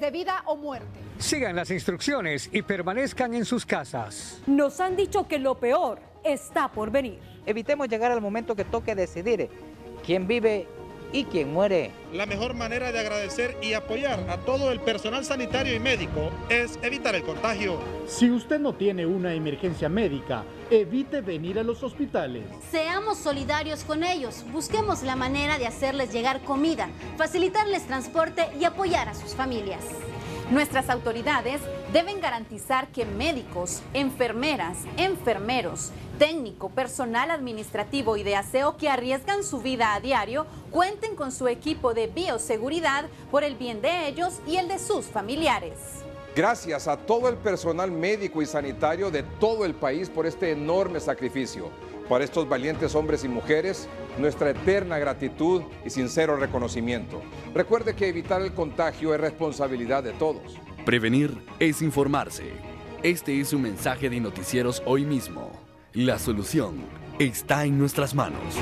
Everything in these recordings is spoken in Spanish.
de vida o muerte. Sigan las instrucciones y permanezcan en sus casas. Nos han dicho que lo peor está por venir. Evitemos llegar al momento que toque decidir quién vive y quién muere. La mejor manera de agradecer y apoyar a todo el personal sanitario y médico es evitar el contagio. Si usted no tiene una emergencia médica, evite venir a los hospitales. Seamos solidarios con ellos, busquemos la manera de hacerles llegar comida, facilitarles transporte y apoyar a sus familias. Nuestras autoridades deben garantizar que médicos, enfermeras, enfermeros, técnico, personal administrativo y de aseo que arriesgan su vida a diario cuenten con su equipo de bioseguridad por el bien de ellos y el de sus familiares. Gracias a todo el personal médico y sanitario de todo el país por este enorme sacrificio. Para estos valientes hombres y mujeres, nuestra eterna gratitud y sincero reconocimiento. Recuerde que evitar el contagio es responsabilidad de todos. Prevenir es informarse. Este es un mensaje de Noticieros Hoy Mismo. La solución está en nuestras manos.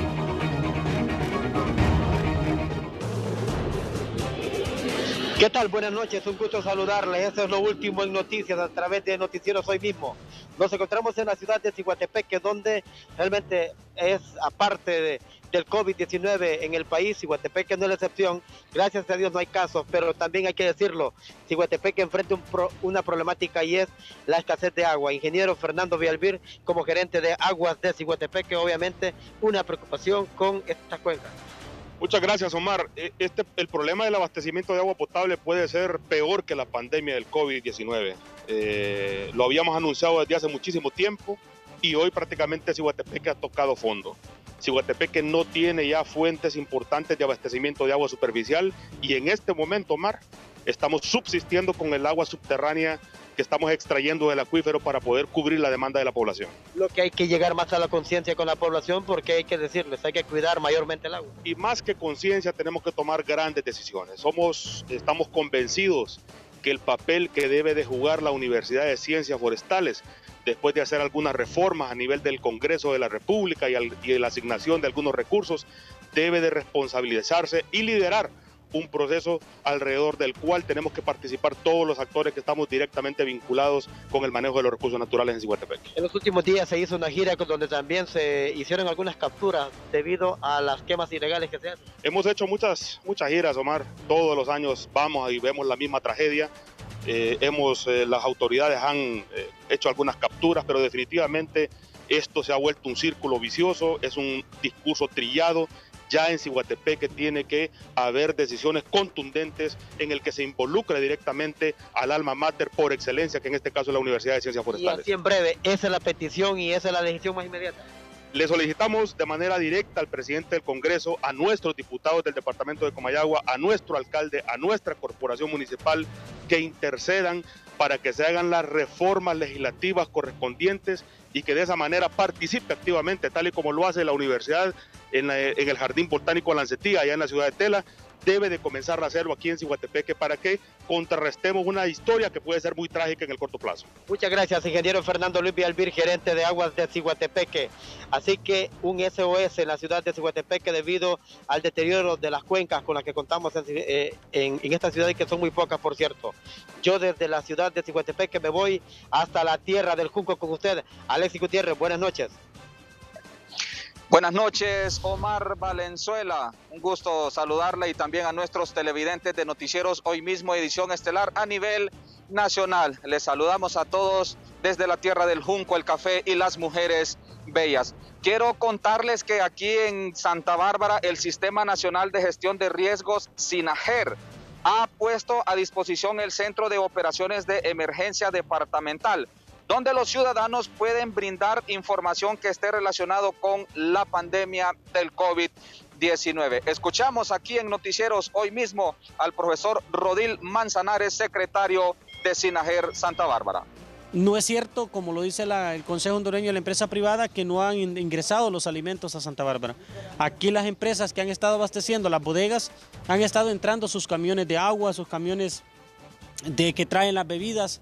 ¿Qué tal? Buenas noches, un gusto saludarles. Esto es lo último en noticias a través de Noticieros Hoy Mismo. Nos encontramos en la ciudad de Ciguatepeque, donde realmente es, aparte del COVID-19 en el país, Ciguatepeque no es la excepción. Gracias a Dios no hay casos, pero también hay que decirlo, Ciguatepeque enfrenta una problemática y es la escasez de agua. Ingeniero Fernando Villalbir, como gerente de Aguas de Ciguatepeque, obviamente una preocupación con esta cuenca. Muchas gracias, Omar. El problema del abastecimiento de agua potable puede ser peor que la pandemia del COVID-19. Lo habíamos anunciado desde hace muchísimo tiempo y hoy prácticamente Ciguatepeque ha tocado fondo. Ciguatepeque no tiene ya fuentes importantes de abastecimiento de agua superficial y en este momento, Omar, estamos subsistiendo con el agua subterránea que estamos extrayendo del acuífero para poder cubrir la demanda de la población. Lo que hay que llegar más a la conciencia con la población, porque hay que decirles, hay que cuidar mayormente el agua. Y más que conciencia tenemos que tomar grandes decisiones. Estamos convencidos que el papel que debe de jugar la Universidad de Ciencias Forestales, después de hacer algunas reformas a nivel del Congreso de la República y la asignación de algunos recursos, debe de responsabilizarse y liderar un proceso alrededor del cual tenemos que participar todos los actores que estamos directamente vinculados con el manejo de los recursos naturales en Ciguatepeque. En los últimos días se hizo una gira donde también se hicieron algunas capturas debido a las quemas ilegales que se hacen. Hemos hecho muchas giras, Omar. Todos los años vamos y vemos la misma tragedia. Las autoridades han hecho algunas capturas, pero definitivamente esto se ha vuelto un círculo vicioso, es un discurso trillado. Ya en Ciguatepeque tiene que haber decisiones contundentes en el que se involucre directamente al alma mater por excelencia, que en este caso es la Universidad de Ciencias Forestales. Y así en breve, esa es la petición y esa es la decisión más inmediata. Le solicitamos de manera directa al presidente del Congreso, a nuestros diputados del departamento de Comayagua, a nuestro alcalde, a nuestra corporación municipal, que intercedan para que se hagan las reformas legislativas correspondientes y que de esa manera participe activamente, tal y como lo hace la universidad en el Jardín Botánico Lancetía, allá en la ciudad de Tela. Debe de comenzar a hacerlo aquí en Ciguatepeque para que contrarrestemos una historia que puede ser muy trágica en el corto plazo. Muchas gracias, ingeniero Fernando Luis Villalbir, gerente de Aguas de Ciguatepeque. Así que un SOS en la ciudad de Ciguatepeque debido al deterioro de las cuencas con las que contamos en esta ciudad y que son muy pocas, por cierto. Yo desde la ciudad de Ciguatepeque me voy hasta la tierra del Junco con usted. Alexis Gutiérrez, buenas noches. Buenas noches, Omar Valenzuela. Un gusto saludarle y también a nuestros televidentes de Noticieros Hoy Mismo, edición estelar a nivel nacional. Les saludamos a todos desde la tierra del Junco, el café y las mujeres bellas. Quiero contarles que aquí en Santa Bárbara el Sistema Nacional de Gestión de Riesgos, SINAGER, ha puesto a disposición el Centro de Operaciones de Emergencia Departamental, donde los ciudadanos pueden brindar información que esté relacionado con la pandemia del COVID-19. Escuchamos aquí en Noticieros Hoy Mismo al profesor Rodil Manzanares, secretario de SINAGER Santa Bárbara. No es cierto, como lo dice el Consejo Hondureño de la Empresa Privada, que no han ingresado los alimentos a Santa Bárbara. Aquí las empresas que han estado abasteciendo las bodegas han estado entrando sus camiones de agua, sus camiones que traen las bebidas,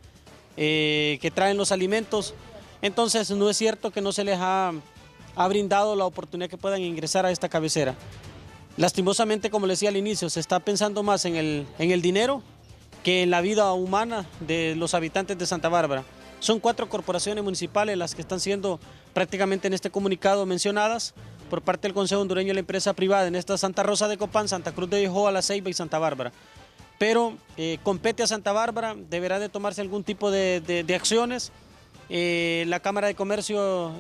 que traen los alimentos. Entonces no es cierto que no se les ha brindado la oportunidad que puedan ingresar a esta cabecera. Lastimosamente, como les decía al inicio, se está pensando más en el dinero que en la vida humana de los habitantes de Santa Bárbara. Son 4 corporaciones municipales las que están siendo prácticamente en este comunicado mencionadas por parte del Consejo Hondureño de la Empresa Privada, en esta Santa Rosa de Copán, Santa Cruz de Yojoa, La Ceiba y Santa Bárbara. Pero compete a Santa Bárbara, deberá de tomarse algún tipo de acciones. La Cámara de Comercio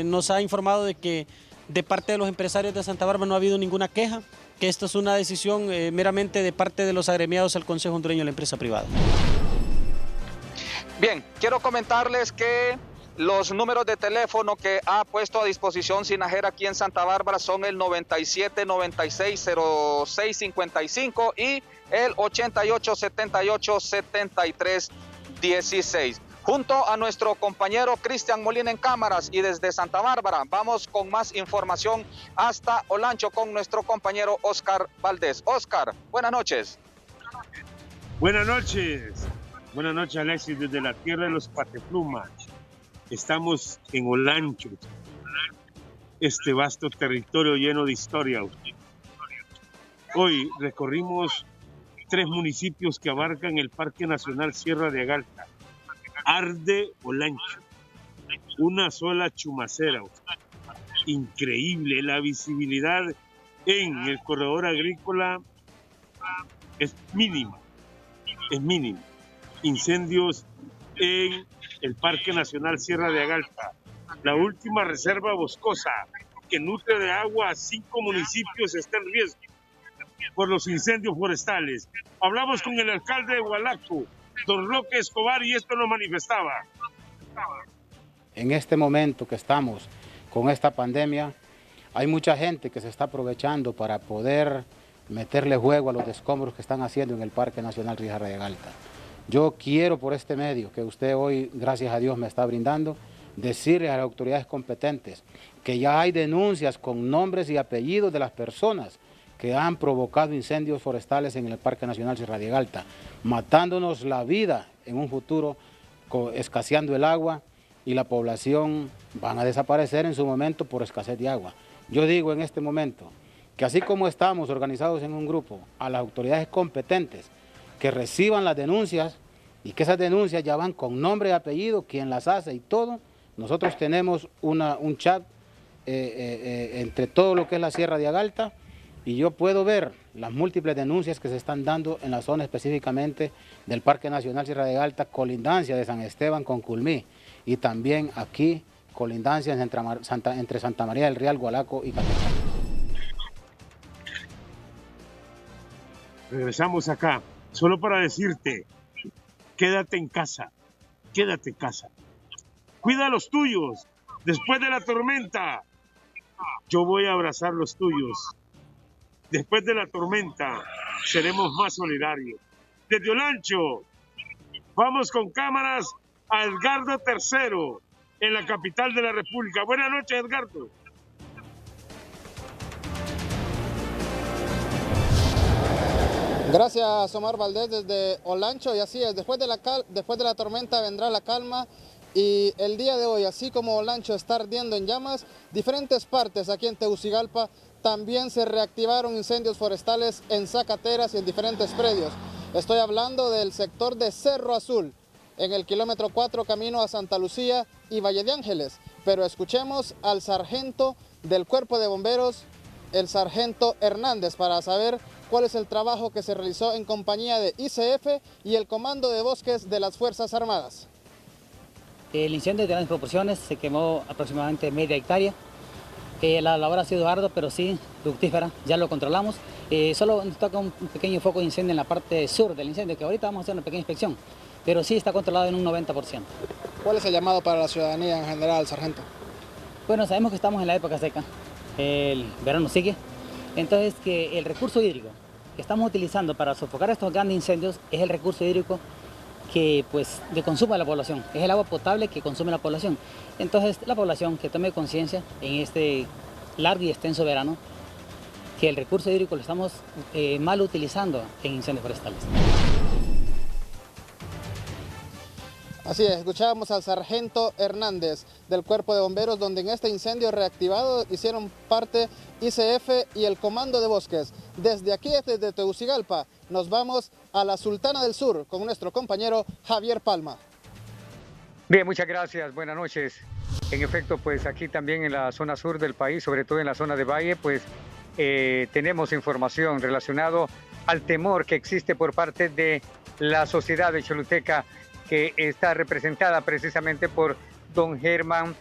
nos ha informado de que de parte de los empresarios de Santa Bárbara no ha habido ninguna queja, que esto es una decisión meramente de parte de los agremiados al Consejo Hondureño de la Empresa Privada. Bien, quiero comentarles que los números de teléfono que ha puesto a disposición Sinajer aquí en Santa Bárbara son el 97 96 06 55 y el 88 78 73 16. Junto a nuestro compañero Cristian Molina en cámaras y desde Santa Bárbara, vamos con más información hasta Olancho con nuestro compañero Oscar Valdés. Oscar, buenas noches. Buenas noches. Buenas noches, Alexis, desde la tierra de los pateplumas. Estamos en Olancho, este vasto territorio lleno de historia. Hoy recorrimos 3 municipios que abarcan el Parque Nacional Sierra de Agalta. Arde Olancho, una sola chumacera. Increíble, la visibilidad en el corredor agrícola es mínima, Incendios en el Parque Nacional Sierra de Agalta, la última reserva boscosa que nutre de agua a 5 municipios está en riesgo por los incendios forestales. Hablamos con el alcalde de Hualaco, don Roque Escobar, y esto nos manifestaba. En este momento que estamos con esta pandemia, hay mucha gente que se está aprovechando para poder meterle juego a los escombros que están haciendo en el Parque Nacional Sierra de Agalta. Yo quiero por este medio que usted hoy, gracias a Dios, me está brindando, decirle a las autoridades competentes que ya hay denuncias con nombres y apellidos de las personas que han provocado incendios forestales en el Parque Nacional Sierra de Agalta, matándonos la vida en un futuro, escaseando el agua, y la población van a desaparecer en su momento por escasez de agua. Yo digo en este momento que así como estamos organizados en un grupo, a las autoridades competentes que reciban las denuncias y que esas denuncias ya van con nombre y apellido, quien las hace y todo. Nosotros tenemos un chat entre todo lo que es la Sierra de Agalta, y yo puedo ver las múltiples denuncias que se están dando en la zona específicamente del Parque Nacional Sierra de Agalta, colindancia de San Esteban con Culmí, y también aquí colindancias entre Santa María del Real, Hualaco y Catepec. Regresamos acá, solo para decirte, quédate en casa, cuida a los tuyos, después de la tormenta, yo voy a abrazar los tuyos, después de la tormenta, seremos más solidarios. Desde Olancho, vamos con cámaras a Edgardo III, en la capital de la República. Buenas noches, Edgardo. Gracias, Omar Valdés, desde Olancho, y así es, después de la tormenta vendrá la calma, y el día de hoy, así como Olancho está ardiendo en llamas, diferentes partes aquí en Tegucigalpa también se reactivaron incendios forestales en zacateras y en diferentes predios. Estoy hablando del sector de Cerro Azul, en el kilómetro 4 camino a Santa Lucía y Valle de Ángeles, pero escuchemos al sargento del Cuerpo de Bomberos, el sargento Hernández, para saber cuál es el trabajo que se realizó en compañía de ICF y el Comando de Bosques de las Fuerzas Armadas. El incendio de grandes proporciones, se quemó aproximadamente media hectárea. La labor ha sido ardua, pero sí fructífera, ya lo controlamos. Solo nos toca un pequeño foco de incendio en la parte sur del incendio, que ahorita vamos a hacer una pequeña inspección, pero sí está controlado en un 90%. ¿Cuál es el llamado para la ciudadanía en general, sargento? Bueno, sabemos que estamos en la época seca, el verano sigue, entonces que el recurso hídrico que estamos utilizando para sofocar estos grandes incendios es el recurso hídrico que consume la población, es el agua potable que consume la población. Entonces la población que tome conciencia en este largo y extenso verano que el recurso hídrico lo estamos mal utilizando en incendios forestales. Así es, escuchábamos al sargento Hernández del Cuerpo de Bomberos, donde en este incendio reactivado hicieron parte ICF y el Comando de Bosques Desde aquí, desde Tegucigalpa, nos vamos a la Sultana del Sur con nuestro compañero Javier Palma. Bien, muchas gracias. Buenas noches. En efecto, pues aquí también en la zona sur del país, sobre todo en la zona de Valle, pues tenemos información relacionada al temor que existe por parte de la sociedad de Choluteca, que está representada precisamente por don Germán,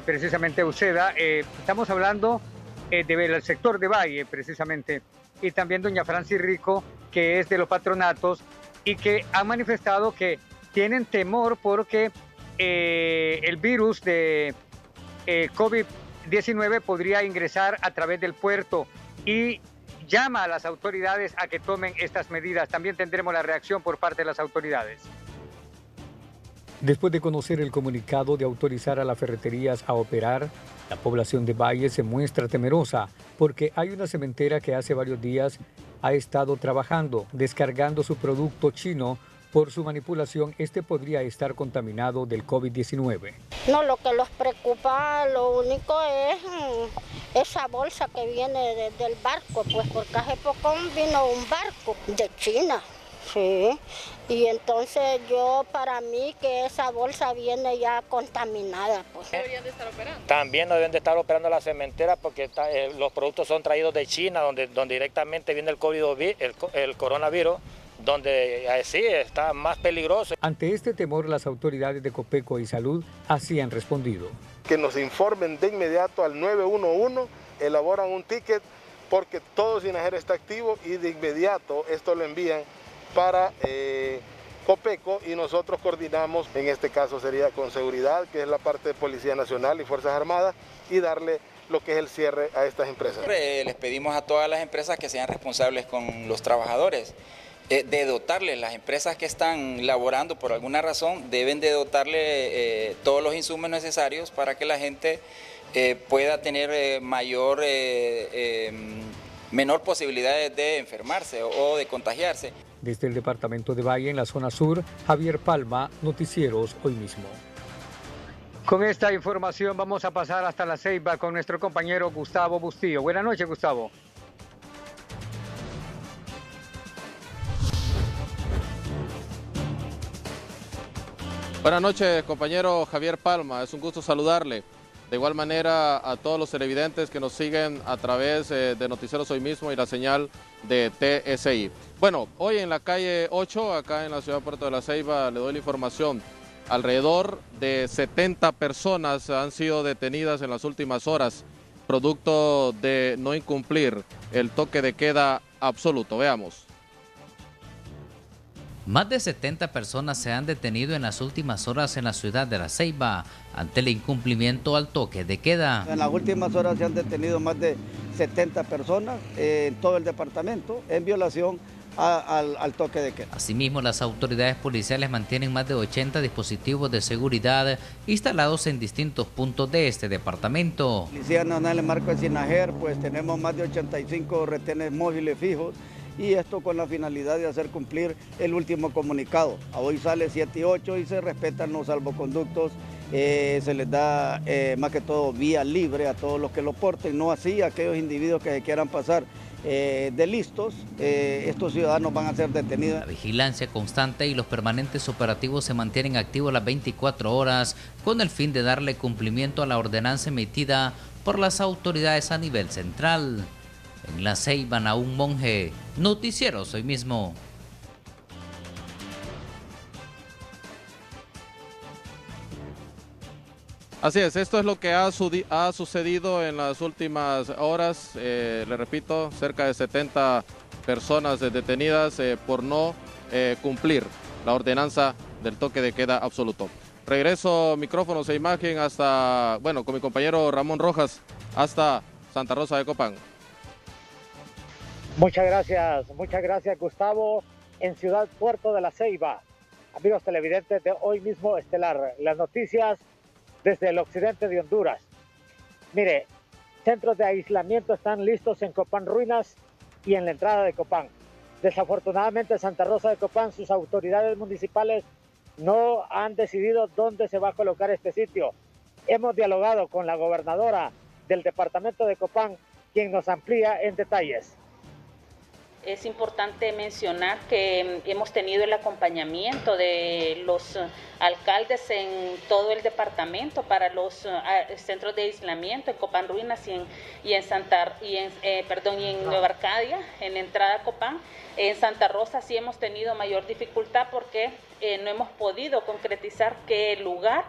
precisamente Uceda. Estamos hablando del sector de Valle, precisamente, y también doña Francis Rico, que es de los patronatos, y que ha manifestado que tienen temor porque el virus de COVID-19 podría ingresar a través del puerto y llama a las autoridades a que tomen estas medidas. También tendremos la reacción por parte de las autoridades. Después de conocer el comunicado de autorizar a las ferreterías a operar, la población de Valle se muestra temerosa porque hay una cementera que hace varios días ha estado trabajando, descargando su producto chino. Por su manipulación, este podría estar contaminado del COVID-19. No, lo que los preocupa, lo único es esa bolsa que viene del barco, pues porque hace poco vino un barco de China, sí, y entonces para mí que esa bolsa viene ya contaminada. Pues. ¿Deberían de estar operando? También no deben de estar operando la cementera porque los productos son traídos de China, donde directamente viene el coronavirus, donde sí está más peligroso. Ante este temor, las autoridades de Copeco y Salud así han respondido. Que nos informen de inmediato al 911, elaboran un ticket porque todo Sinajera está activo y de inmediato esto lo envían para Copeco y nosotros coordinamos, en este caso sería con seguridad, que es la parte de Policía Nacional y Fuerzas Armadas, y darle lo que es el cierre a estas empresas. Les pedimos a todas las empresas que sean responsables con los trabajadores. De dotarles, las empresas que están laborando por alguna razón deben de dotarle todos los insumos necesarios para que la gente pueda tener menor posibilidad de enfermarse o de contagiarse. Desde el departamento de Valle, en la zona sur, Javier Palma, Noticieros Hoy Mismo. Con esta información vamos a pasar hasta La Ceiba con nuestro compañero Gustavo Bustillo. Buenas noches, Gustavo. Buenas noches, compañero Javier Palma, es un gusto saludarle. De igual manera a todos los televidentes que nos siguen a través de Noticieros Hoy Mismo y la señal de TSI. Bueno, hoy en la calle 8, acá en la ciudad de Puerto de la Ceiba, le doy la información. Alrededor de 70 personas han sido detenidas en las últimas horas, producto de no incumplir el toque de queda absoluto. Veamos. Más de 70 personas se han detenido en las últimas horas en la ciudad de La Ceiba ante el incumplimiento al toque de queda. En las últimas horas se han detenido más de 70 personas en todo el departamento en violación al toque de queda. Asimismo, las autoridades policiales mantienen más de 80 dispositivos de seguridad instalados en distintos puntos de este departamento. Policía Nacional en el marco de Sinajer, pues tenemos más de 85 retenes móviles fijos, y esto con la finalidad de hacer cumplir el último comunicado. Hoy sale 7 y 8 y se respetan los salvoconductos, se les da más que todo vía libre a todos los que lo porten, no así a aquellos individuos que se quieran pasar de listos, estos ciudadanos van a ser detenidos. La vigilancia constante y los permanentes operativos se mantienen activos las 24 horas con el fin de darle cumplimiento a la ordenanza emitida por las autoridades a nivel central. En La Ceiba, Naún Monge, Noticieros Hoy Mismo. Así es, esto es lo que ha sucedido en las últimas horas. Le repito, cerca de 70 personas detenidas por no cumplir la ordenanza del toque de queda absoluto. Regreso micrófonos e imagen con mi compañero Ramón Rojas hasta Santa Rosa de Copán. Muchas gracias Gustavo. En Ciudad Puerto de la Ceiba, amigos televidentes de Hoy Mismo Estelar, las noticias desde el occidente de Honduras. Mire, centros de aislamiento están listos en Copán Ruinas y en la entrada de Copán. Desafortunadamente, Santa Rosa de Copán, sus autoridades municipales no han decidido dónde se va a colocar este sitio. Hemos dialogado con la gobernadora del departamento de Copán quien nos amplía en detalles. Es importante mencionar que hemos tenido el acompañamiento de los alcaldes en todo el departamento para los centros de aislamiento en Copán Ruinas y en Nueva Arcadia, en la entrada a Copán. En Santa Rosa sí hemos tenido mayor dificultad porque no hemos podido concretizar que el lugar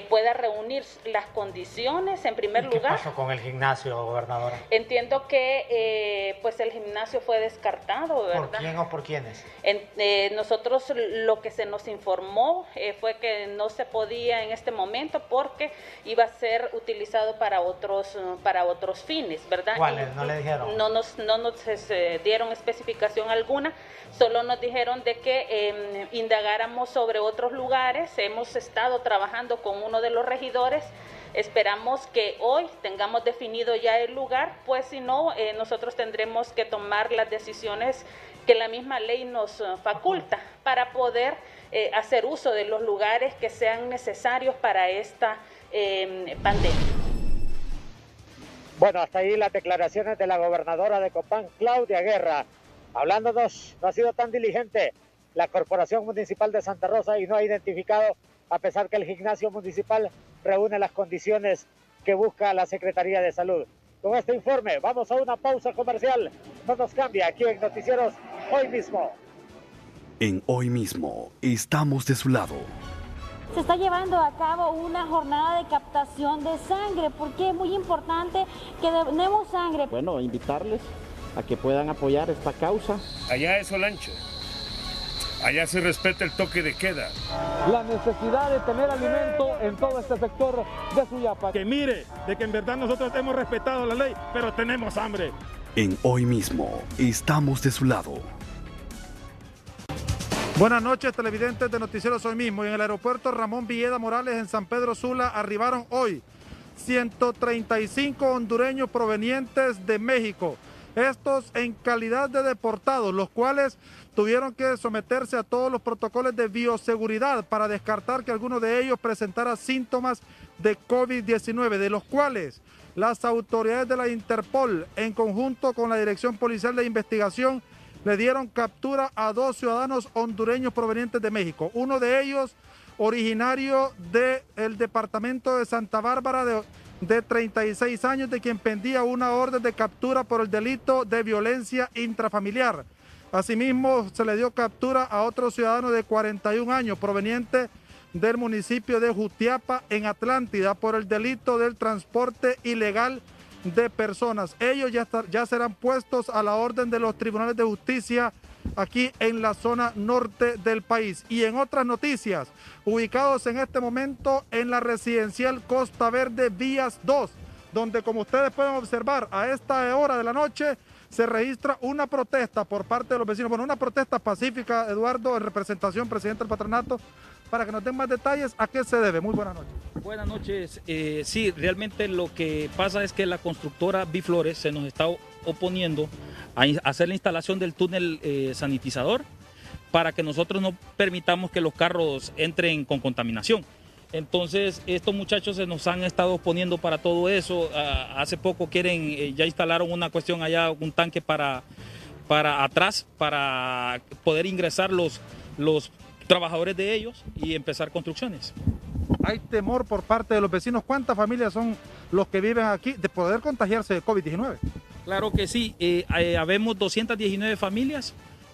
pueda reunir las condiciones en primer lugar. ¿Qué pasó con el gimnasio, gobernadora? Entiendo que pues el gimnasio fue descartado, ¿verdad? ¿Por quién o por quiénes? Nosotros lo que se nos informó fue que no se podía en este momento porque iba a ser utilizado para otros fines, ¿verdad? ¿Cuáles? ¿No le dijeron? No nos dieron especificación alguna, solo nos dijeron de que indagáramos sobre otros lugares. Hemos estado trabajando con uno de los regidores. Esperamos que hoy tengamos definido ya el lugar, pues si no, nosotros tendremos que tomar las decisiones que la misma ley nos faculta para poder hacer uso de los lugares que sean necesarios para esta pandemia. Bueno, hasta ahí las declaraciones de la gobernadora de Copán, Claudia Guerra. Hablándonos, no ha sido tan diligente la Corporación Municipal de Santa Rosa y no ha identificado, a pesar que el gimnasio municipal reúne las condiciones que busca la Secretaría de Salud. Con este informe vamos a una pausa comercial. No nos cambia aquí en Noticieros Hoy Mismo. En Hoy Mismo estamos de su lado. Se está llevando a cabo una jornada de captación de sangre, porque es muy importante que donemos sangre. Bueno, invitarles a que puedan apoyar esta causa. Allá es Olancho. Allá se respeta el toque de queda. La necesidad de tener alimento en todo este sector de Suyapa. Que mire, de que en verdad nosotros hemos respetado la ley, pero tenemos hambre. En Hoy Mismo estamos de su lado. Buenas noches, televidentes de Noticieros Hoy Mismo. Y en el aeropuerto Ramón Villeda Morales en San Pedro Sula arribaron hoy 135 hondureños provenientes de México. Estos en calidad de deportados, los cuales tuvieron que someterse a todos los protocolos de bioseguridad para descartar que alguno de ellos presentara síntomas de COVID-19, de los cuales las autoridades de la Interpol, en conjunto con la Dirección Policial de Investigación, le dieron captura a 2 ciudadanos hondureños provenientes de México. Uno de ellos originario del departamento de Santa Bárbara, de 36 años, de quien pendía una orden de captura por el delito de violencia intrafamiliar. Asimismo, se le dio captura a otro ciudadano de 41 años, proveniente del municipio de Jutiapa, en Atlántida, por el delito del transporte ilegal de personas. Ellos ya serán puestos a la orden de los tribunales de justicia aquí en la zona norte del país. Y en otras noticias, ubicados en este momento en la residencial Costa Verde Vías 2, donde, como ustedes pueden observar, a esta hora de la noche se registra una protesta por parte de los vecinos. Bueno, una protesta pacífica, Eduardo, en representación, presidente del patronato, para que nos den más detalles a qué se debe. Muy buenas noches. Buenas noches. Sí, realmente lo que pasa es que la constructora Biflores se nos está oponiendo a hacer la instalación del túnel sanitizador para que nosotros no permitamos que los carros entren con contaminación. Entonces, estos muchachos se nos han estado oponiendo para todo eso. Hace poco ya instalaron una cuestión allá, un tanque para atrás, para poder ingresar los trabajadores de ellos y empezar construcciones. Hay temor por parte de los vecinos. ¿Cuántas familias son los que viven aquí de poder contagiarse de COVID-19? Claro que sí. Habemos 219 familias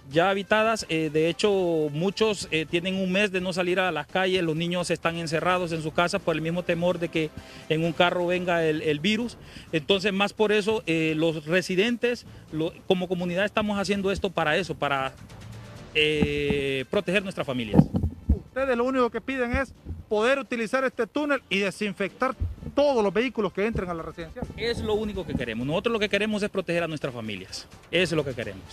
ya habitadas. De hecho, muchos tienen un mes de no salir a las calles. Los niños están encerrados en su casa por el mismo temor de que en un carro venga el virus. Entonces, más por eso, los residentes, como comunidad, estamos haciendo esto, para proteger nuestras familias. Ustedes lo único que piden es poder utilizar este túnel y desinfectar todos los vehículos que entren a la residencial. Es lo único que queremos. Nosotros lo que queremos es proteger a nuestras familias. Eso es lo que queremos.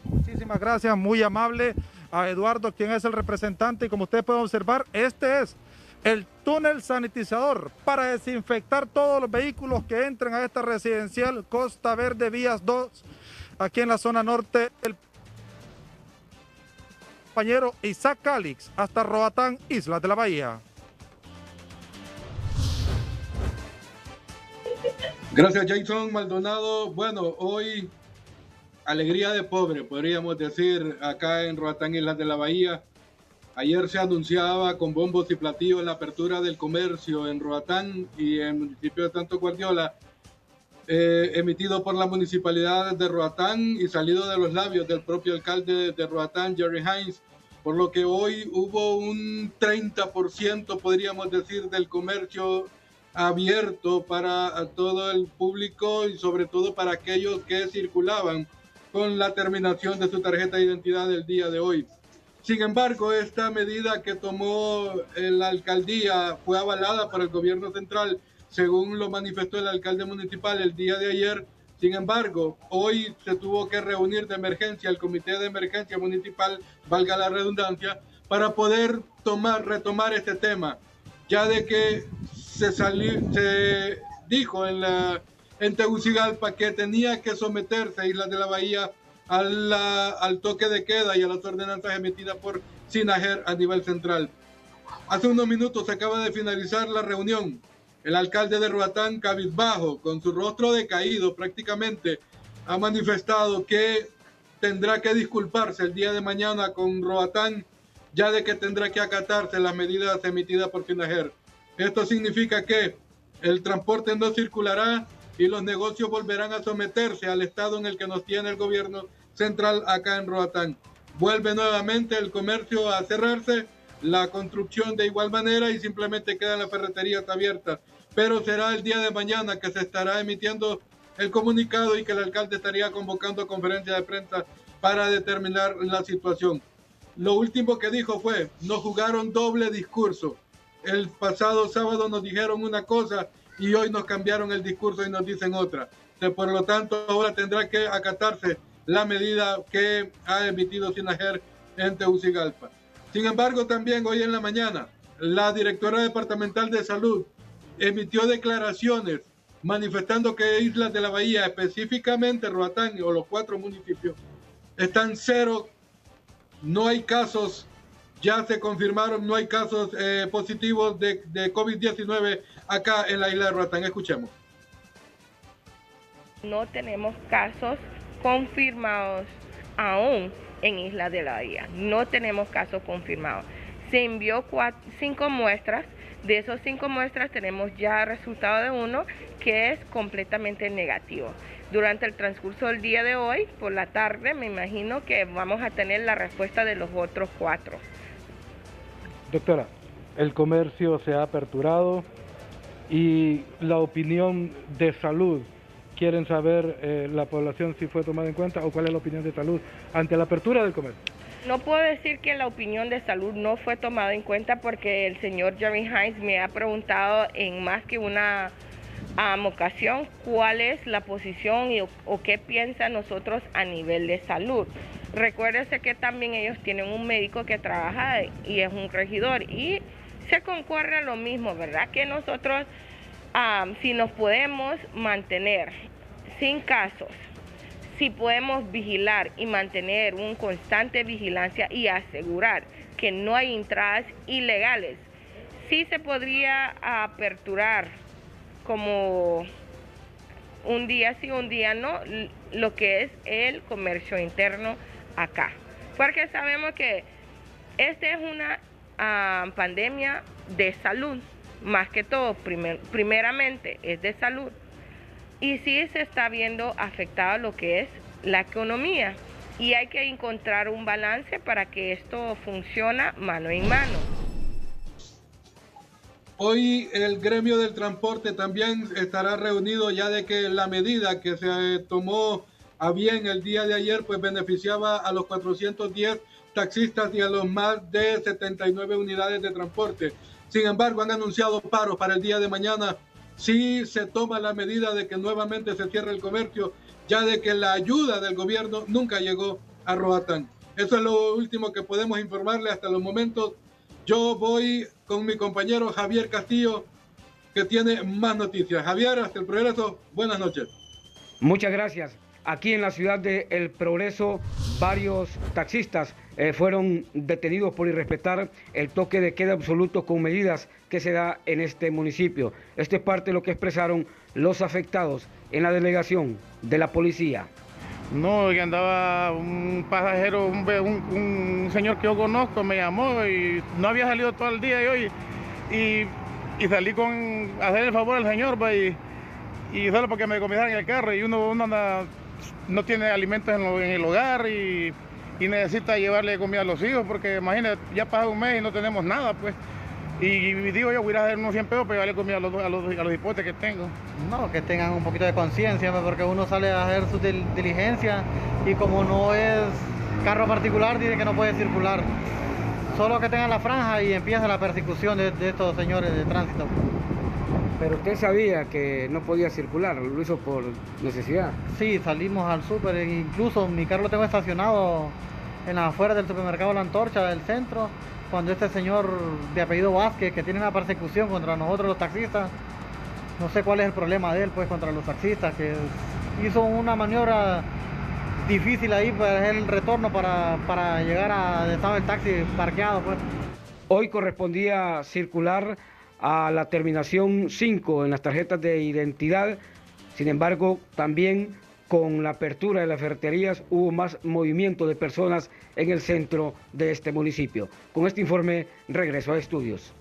Muchísimas gracias, muy amable a Eduardo, quien es el representante. Y como ustedes pueden observar, este es el túnel sanitizador para desinfectar todos los vehículos que entren a esta residencial Costa Verde Vías 2, aquí en la zona norte del compañero Isaac Calix, hasta Roatán, Islas de la Bahía. Gracias, Jason Maldonado. Bueno, hoy alegría de pobre, podríamos decir, acá en Roatán, Islas de la Bahía. Ayer se anunciaba con bombos y platillos la apertura del comercio en Roatán y en el municipio de Santo Guardiola, emitido por la municipalidad de Roatán y salido de los labios del propio alcalde de Roatán, Jerry Hines, por lo que hoy hubo un 30%, podríamos decir, del comercio abierto para todo el público y sobre todo para aquellos que circulaban con la terminación de su tarjeta de identidad el día de hoy. Sin embargo, esta medida que tomó la alcaldía fue avalada por el gobierno central, según lo manifestó el alcalde municipal el día de ayer. Sin embargo, hoy se tuvo que reunir de emergencia el comité de emergencia municipal, valga la redundancia, para poder retomar este tema, ya de que se dijo en Tegucigalpa que tenía que someterse Islas de la Bahía al toque de queda y a las ordenanzas emitidas por SINAJER a nivel central. Hace unos minutos se acaba de finalizar la reunión. El alcalde de Roatán, cabizbajo, con su rostro decaído prácticamente, ha manifestado que tendrá que disculparse el día de mañana con Roatán, ya de que tendrá que acatarse las medidas emitidas por SINAJER. Esto significa que el transporte no circulará y los negocios volverán a someterse al estado en el que nos tiene el gobierno central acá en Roatán. Vuelve nuevamente el comercio a cerrarse, la construcción de igual manera y simplemente quedan las ferreterías abiertas. Pero será el día de mañana que se estará emitiendo el comunicado y que el alcalde estaría convocando conferencia de prensa para determinar la situación. Lo último que dijo fue, nos jugaron doble discurso. El pasado sábado nos dijeron una cosa y hoy nos cambiaron el discurso y nos dicen otra. Por lo tanto, ahora tendrá que acatarse la medida que ha emitido SINAJER en Tegucigalpa. Sin embargo, también hoy en la mañana, la directora departamental de salud emitió declaraciones manifestando que Islas de la Bahía, específicamente Roatán o los 4 municipios, están cero, no hay casos. Ya se confirmaron, no hay casos positivos de COVID-19 acá en la isla de Roatán. Escuchemos. No tenemos casos confirmados aún en Isla de la Bahía. No tenemos casos confirmados. Se envió 5 muestras. De esos 5 muestras tenemos ya resultado de 1 que es completamente negativo. Durante el transcurso del día de hoy, por la tarde, me imagino que vamos a tener la respuesta de los otros 4. Doctora, el comercio se ha aperturado y la opinión de salud, ¿quieren saber la población si fue tomada en cuenta o cuál es la opinión de salud ante la apertura del comercio? No puedo decir que la opinión de salud no fue tomada en cuenta porque el señor Jerry Hines me ha preguntado en más que una ocasión cuál es la posición o qué piensan nosotros a nivel de salud. Recuérdese que también ellos tienen un médico que trabaja y es un regidor y se concuerda lo mismo, ¿verdad? Que nosotros, si nos podemos mantener sin casos, si podemos vigilar y mantener una constante vigilancia y asegurar que no hay entradas ilegales, sí se podría aperturar como un día sí, un día no, lo que es el comercio interno acá, porque sabemos que esta es una pandemia de salud, más que todo, primeramente es de salud, y sí se está viendo afectado lo que es la economía, y hay que encontrar un balance para que esto funcione mano en mano. Hoy el gremio del transporte también estará reunido, ya de que la medida que se tomó a bien el día de ayer pues beneficiaba a los 410 taxistas y a los más de 79 unidades de transporte. Sin embargo, han anunciado paros para el día de mañana si se toma la medida de que nuevamente se cierre el comercio, ya de que la ayuda del gobierno nunca llegó a Roatán. Eso es lo último que podemos informarle hasta los momentos. Yo voy con mi compañero Javier Castillo, que tiene más noticias. Javier, hasta el progreso, buenas noches. Muchas gracias. aquí en la ciudad de El Progreso, varios taxistas fueron detenidos por irrespetar el toque de queda absoluto con medidas que se da en este municipio. Esto es parte de lo que expresaron los afectados en la delegación de la policía. No, que andaba un pasajero, un señor que yo conozco, me llamó y no había salido todo el día de hoy y salí con hacer el favor al señor y solo porque me comisaron en el carro y uno anda, no tiene alimentos en el hogar y necesita llevarle comida a los hijos porque imagínate, ya pasa un mes y no tenemos nada pues. Y digo yo, voy a hacer unos 100 pesos para llevarle comida a los hipotes que tengo. No, que tengan un poquito de conciencia, porque uno sale a hacer su diligencia y como no es carro particular, dice que no puede circular. Solo que tengan la franja y empieza la persecución de estos señores de tránsito. Pero usted sabía que no podía circular, lo hizo por necesidad. Sí, salimos al súper, incluso mi carro lo tengo estacionado en las afueras del supermercado La Antorcha del centro. Cuando este señor de apellido Vázquez, que tiene una persecución contra nosotros los taxistas, no sé cuál es el problema de él, pues, contra los taxistas, que hizo una maniobra difícil ahí para hacer el retorno para llegar a donde estaba el taxi parqueado, pues. Hoy correspondía circular a la terminación 5 en las tarjetas de identidad, sin embargo, también con la apertura de las ferreterías hubo más movimiento de personas en el centro de este municipio. Con este informe regreso a estudios.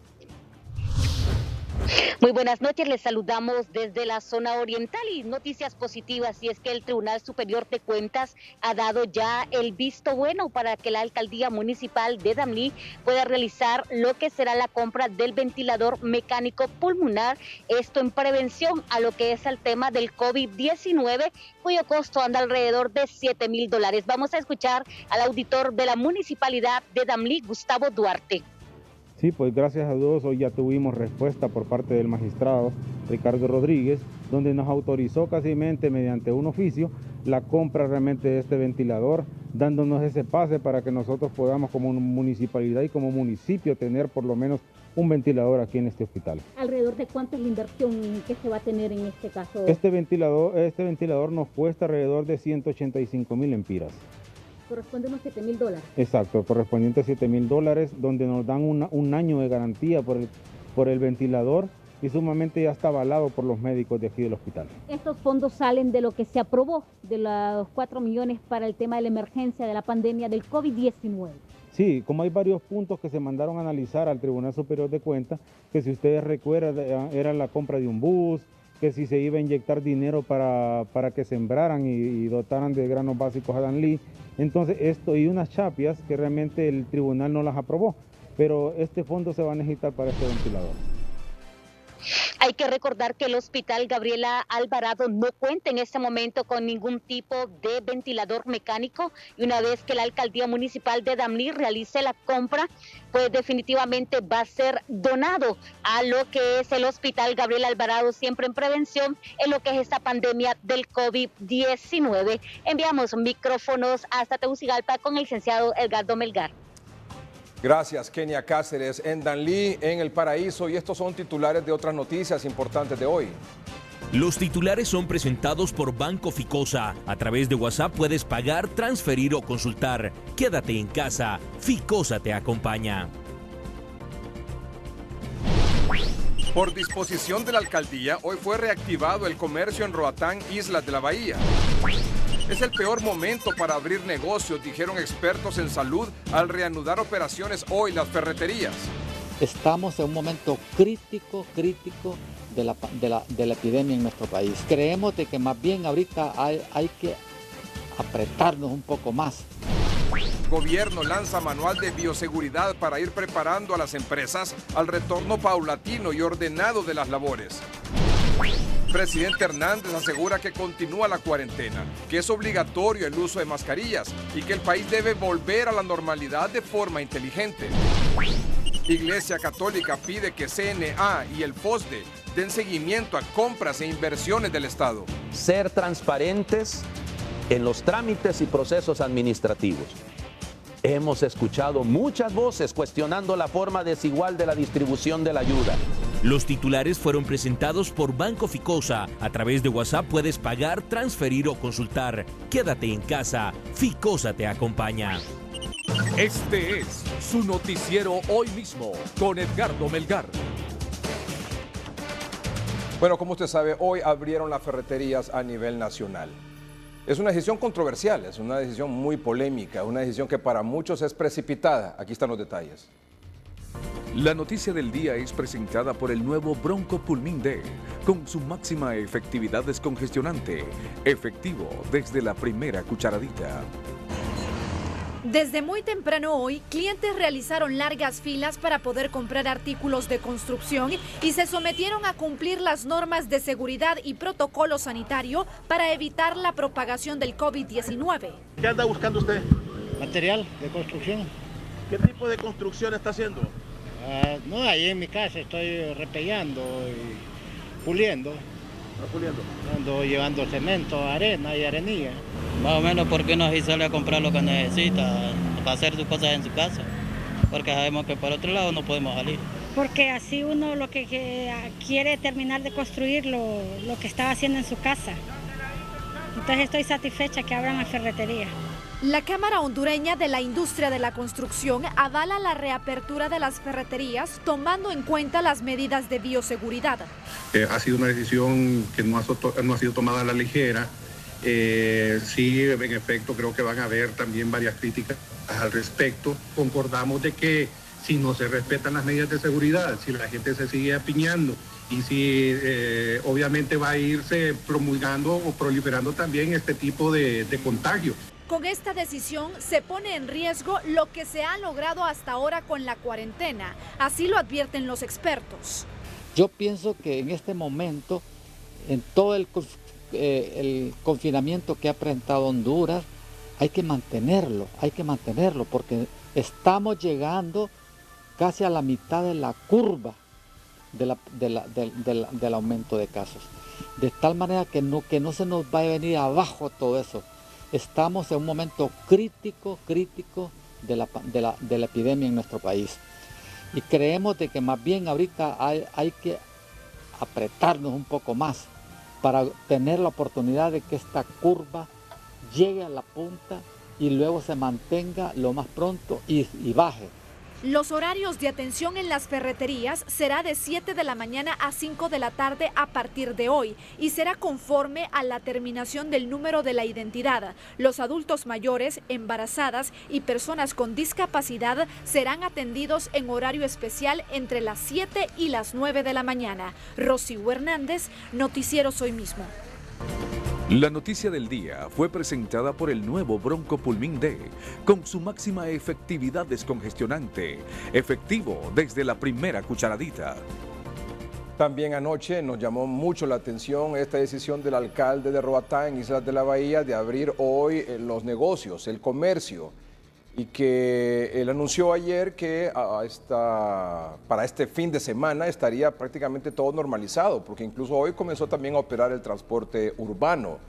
Muy buenas noches, les saludamos desde la zona oriental y noticias positivas, y es que el Tribunal Superior de Cuentas ha dado ya el visto bueno para que la Alcaldía Municipal de Damlí pueda realizar lo que será la compra del ventilador mecánico pulmonar, esto en prevención a lo que es el tema del COVID-19, cuyo costo anda alrededor de $7,000. Vamos a escuchar al auditor de la Municipalidad de Damlí, Gustavo Duarte. Sí, pues gracias a Dios hoy ya tuvimos respuesta por parte del magistrado Ricardo Rodríguez, donde nos autorizó casi mediante un oficio la compra realmente de este ventilador, dándonos ese pase para que nosotros podamos como municipalidad y como municipio tener por lo menos un ventilador aquí en este hospital. ¿Alrededor de cuánto es la inversión que se va a tener en este caso? Este ventilador nos cuesta alrededor de 185,000 empiras. Corresponde a unos $7,000. Exacto, correspondiente a $7,000, donde nos dan un año de garantía por el ventilador y sumamente ya está avalado por los médicos de aquí del hospital. Estos fondos salen de lo que se aprobó, de los 4 millones para el tema de la emergencia de la pandemia del COVID-19. Sí, como hay varios puntos que se mandaron a analizar al Tribunal Superior de Cuentas, que si ustedes recuerdan era la compra de un bus, que si se iba a inyectar dinero para que sembraran y dotaran de granos básicos a Danlí. Entonces esto y unas chapias que realmente el tribunal no las aprobó, pero este fondo se va a necesitar para este ventilador. Hay que recordar que el Hospital Gabriela Alvarado no cuenta en este momento con ningún tipo de ventilador mecánico, y una vez que la Alcaldía Municipal de Damlí realice la compra, pues definitivamente va a ser donado a lo que es el Hospital Gabriela Alvarado, siempre en prevención en lo que es esta pandemia del COVID-19. Enviamos micrófonos hasta Tegucigalpa con el licenciado Edgardo Melgar. Gracias, Kenia Cáceres en Danlí, en El Paraíso, y estos son titulares de otras noticias importantes de hoy. Los titulares son presentados por Banco Ficosa. A través de WhatsApp puedes pagar, transferir o consultar. Quédate en casa, Ficosa te acompaña. Por disposición de la alcaldía, hoy fue reactivado el comercio en Roatán, Islas de la Bahía. Es el peor momento para abrir negocios, dijeron expertos en salud al reanudar operaciones hoy las ferreterías. Estamos en un momento crítico de la epidemia en nuestro país. Creemos de que más bien ahorita hay que apretarnos un poco más. Gobierno lanza manual de bioseguridad para ir preparando a las empresas al retorno paulatino y ordenado de las labores. Presidente Hernández asegura que continúa la cuarentena, que es obligatorio el uso de mascarillas y que el país debe volver a la normalidad de forma inteligente. Iglesia Católica pide que CNA y el FOSDE den seguimiento a compras e inversiones del Estado. Ser transparentes en los trámites y procesos administrativos. Hemos escuchado muchas voces cuestionando la forma desigual de la distribución de la ayuda. Los titulares fueron presentados por Banco Ficosa. A través de WhatsApp puedes pagar, transferir o consultar. Quédate en casa. Ficosa te acompaña. Este es su noticiero hoy mismo con Edgardo Melgar. Bueno, como usted sabe, hoy abrieron las ferreterías a nivel nacional. Es una decisión controversial, es una decisión muy polémica, una decisión que para muchos es precipitada. Aquí están los detalles. La noticia del día es presentada por el nuevo Bronco Pulmín D, con su máxima efectividad descongestionante, efectivo desde la primera cucharadita. Desde muy temprano hoy, clientes realizaron largas filas para poder comprar artículos de construcción y se sometieron a cumplir las normas de seguridad y protocolo sanitario para evitar la propagación del COVID-19. ¿Qué anda buscando usted? Material de construcción. ¿Qué tipo de construcción está haciendo? No, ahí en mi casa estoy repellando y puliendo. ¿Está puliendo? Ando llevando cemento, arena y arenilla. Más o menos porque uno sí sale a comprar lo que necesita para hacer sus cosas en su casa, porque sabemos que por otro lado no podemos salir. Porque así uno lo que quiere terminar de construir lo que estaba haciendo en su casa. Entonces estoy satisfecha que abran la ferretería. La Cámara Hondureña de la Industria de la Construcción avala la reapertura de las ferreterías tomando en cuenta las medidas de bioseguridad. Ha sido una decisión que no ha sido tomada a la ligera. Sí, en efecto, creo que van a haber también varias críticas al respecto. Concordamos de que si no se respetan las medidas de seguridad, si la gente se sigue apiñando y si obviamente va a irse promulgando o proliferando también este tipo de contagios. Con esta decisión se pone en riesgo lo que se ha logrado hasta ahora con la cuarentena, así lo advierten los expertos. Yo pienso que en este momento, en todo el confinamiento que ha presentado Honduras, hay que mantenerlo, porque estamos llegando casi a la mitad de la curva del aumento de casos. De tal manera que no se nos va a venir abajo todo eso. Estamos en un momento crítico de la epidemia en nuestro país. Y creemos de que más bien ahorita hay que apretarnos un poco más para tener la oportunidad de que esta curva llegue a la punta y luego se mantenga lo más pronto y baje. Los horarios de atención en las ferreterías será de 7 de la mañana a 5 de la tarde a partir de hoy y será conforme a la terminación del número de la identidad. Los adultos mayores, embarazadas y personas con discapacidad serán atendidos en horario especial entre las 7 y las 9 de la mañana. Rosy Hernández, Noticieros Hoy Mismo. La noticia del día fue presentada por el nuevo Bronco Pulmín D, con su máxima efectividad descongestionante, efectivo desde la primera cucharadita. También anoche nos llamó mucho la atención esta decisión del alcalde de Roatán, en Islas de la Bahía, de abrir hoy los negocios, el comercio, y que él anunció ayer que para este fin de semana estaría prácticamente todo normalizado, porque incluso hoy comenzó también a operar el transporte urbano,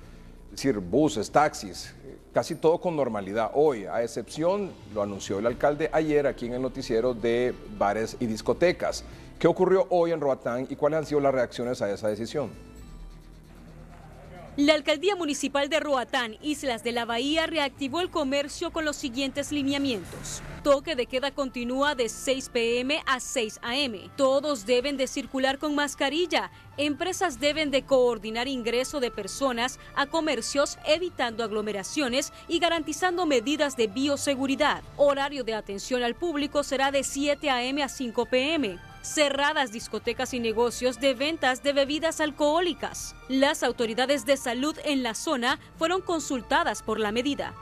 es decir, buses, taxis, casi todo con normalidad hoy, a excepción, lo anunció el alcalde ayer aquí en el noticiero, de bares y discotecas. ¿Qué ocurrió hoy en Roatán y cuáles han sido las reacciones a esa decisión? La Alcaldía Municipal de Roatán, Islas de la Bahía, reactivó el comercio con los siguientes lineamientos. Toque de queda continúa de 6 p.m. a 6 a.m. Todos deben de circular con mascarilla. Empresas deben de coordinar ingreso de personas a comercios, evitando aglomeraciones y garantizando medidas de bioseguridad. Horario de atención al público será de 7 a.m. a 5 p.m. Cerradas discotecas y negocios de ventas de bebidas alcohólicas. Las autoridades de salud en la zona fueron consultadas por la medida.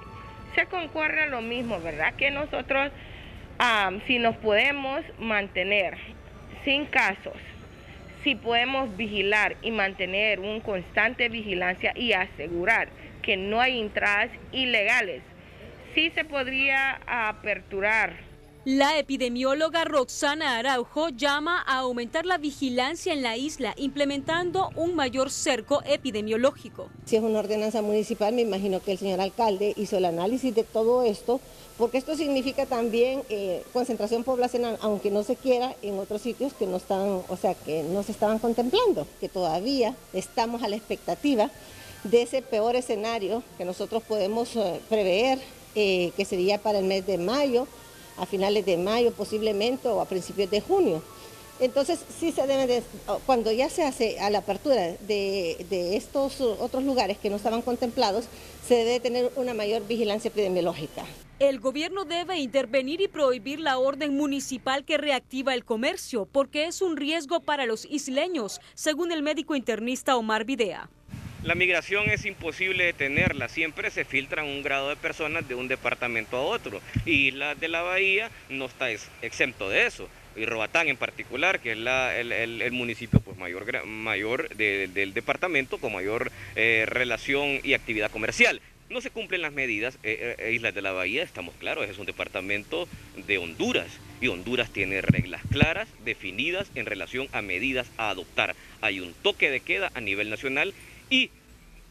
Se concuerda a lo mismo, ¿verdad? Que nosotros, si nos podemos mantener sin casos, si podemos vigilar y mantener una constante vigilancia y asegurar que no hay entradas ilegales, sí se podría aperturar La epidemióloga Roxana Araujo llama a aumentar la vigilancia en la isla, implementando un mayor cerco epidemiológico. Si es una ordenanza municipal, me imagino que el señor alcalde hizo el análisis de todo esto, porque esto significa también concentración poblacional, aunque no se quiera, en otros sitios que no están, o sea, que no se estaban contemplando, que todavía estamos a la expectativa de ese peor escenario que nosotros podemos prever, que sería para el mes de mayo, a finales de mayo posiblemente o a principios de junio. Entonces sí se debe, cuando ya se hace a la apertura de estos otros lugares que no estaban contemplados, se debe tener una mayor vigilancia epidemiológica. El gobierno debe intervenir y prohibir la orden municipal que reactiva el comercio, porque es un riesgo para los isleños, según el médico internista Omar Videa. La migración es imposible detenerla, siempre se filtran un grado de personas de un departamento a otro. Y Islas de la Bahía no está exento de eso. Y Roatán en particular, que es el municipio pues, mayor del departamento con mayor relación y actividad comercial. No se cumplen las medidas, Islas de la Bahía, estamos claros, es un departamento de Honduras y Honduras tiene reglas claras, definidas en relación a medidas a adoptar. Hay un toque de queda a nivel nacional y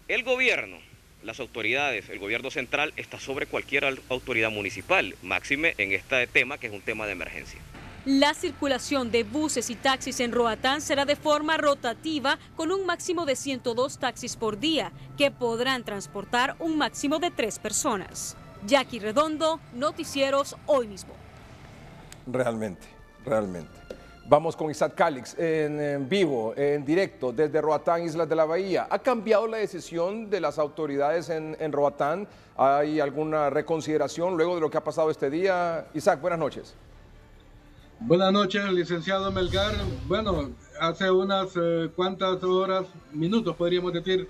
el gobierno, las autoridades, el gobierno central está sobre cualquier autoridad municipal, máxime en este tema que es un tema de emergencia. La circulación de buses y taxis en Roatán será de forma rotativa con un máximo de 102 taxis por día, que podrán transportar un máximo de 3 personas. Jackie Redondo, Noticieros Hoy Mismo. Realmente. Vamos con Isaac Calix en vivo, en directo, desde Roatán, Islas de la Bahía. ¿Ha cambiado la decisión de las autoridades en Roatán? ¿Hay alguna reconsideración luego de lo que ha pasado este día? Isaac, buenas noches. Buenas noches, licenciado Melgar. Bueno, hace unas cuantas horas, minutos podríamos decir,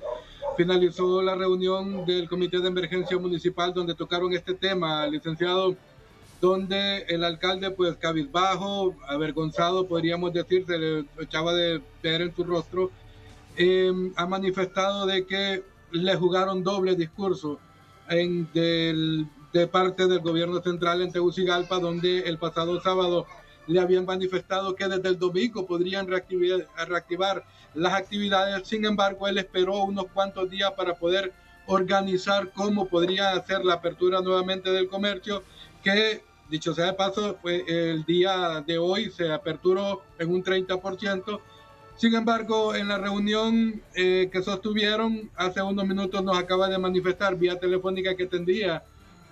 finalizó la reunión del Comité de Emergencia Municipal donde tocaron este tema, licenciado, donde el alcalde, pues cabizbajo, avergonzado, podríamos decir, se le echaba de ver en su rostro, ha manifestado de que le jugaron doble discurso de parte del gobierno central en Tegucigalpa, donde el pasado sábado le habían manifestado que desde el domingo podrían reactivar las actividades. Sin embargo, él esperó unos cuantos días para poder organizar cómo podría hacer la apertura nuevamente del comercio, que dicho sea de paso, el día de hoy se aperturó en un 30%. Sin embargo, en la reunión que sostuvieron hace unos minutos nos acaba de manifestar vía telefónica que tendría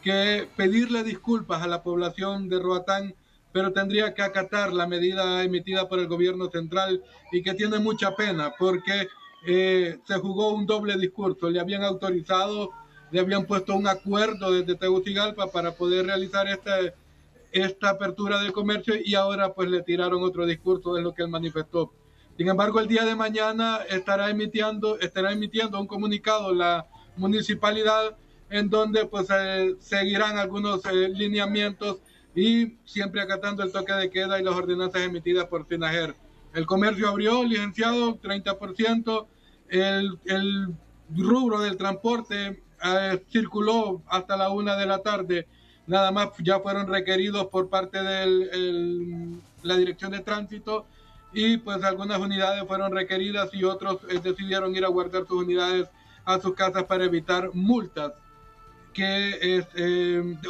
que pedirle disculpas a la población de Roatán, pero tendría que acatar la medida emitida por el gobierno central y que tiene mucha pena porque se jugó un doble discurso. Le habían autorizado, le habían puesto un acuerdo desde Tegucigalpa para poder realizar esta apertura del comercio y ahora pues le tiraron otro discurso, es lo que él manifestó. Sin embargo, el día de mañana estará emitiendo un comunicado la municipalidad en donde pues seguirán algunos lineamientos y siempre acatando el toque de queda y las ordenanzas emitidas por FINAGER. El comercio abrió, licenciado, 30%, el rubro del transporte circuló hasta la 1 de la tarde, nada más ya fueron requeridos por parte de la Dirección de Tránsito y pues algunas unidades fueron requeridas y otros decidieron ir a guardar sus unidades a sus casas para evitar multas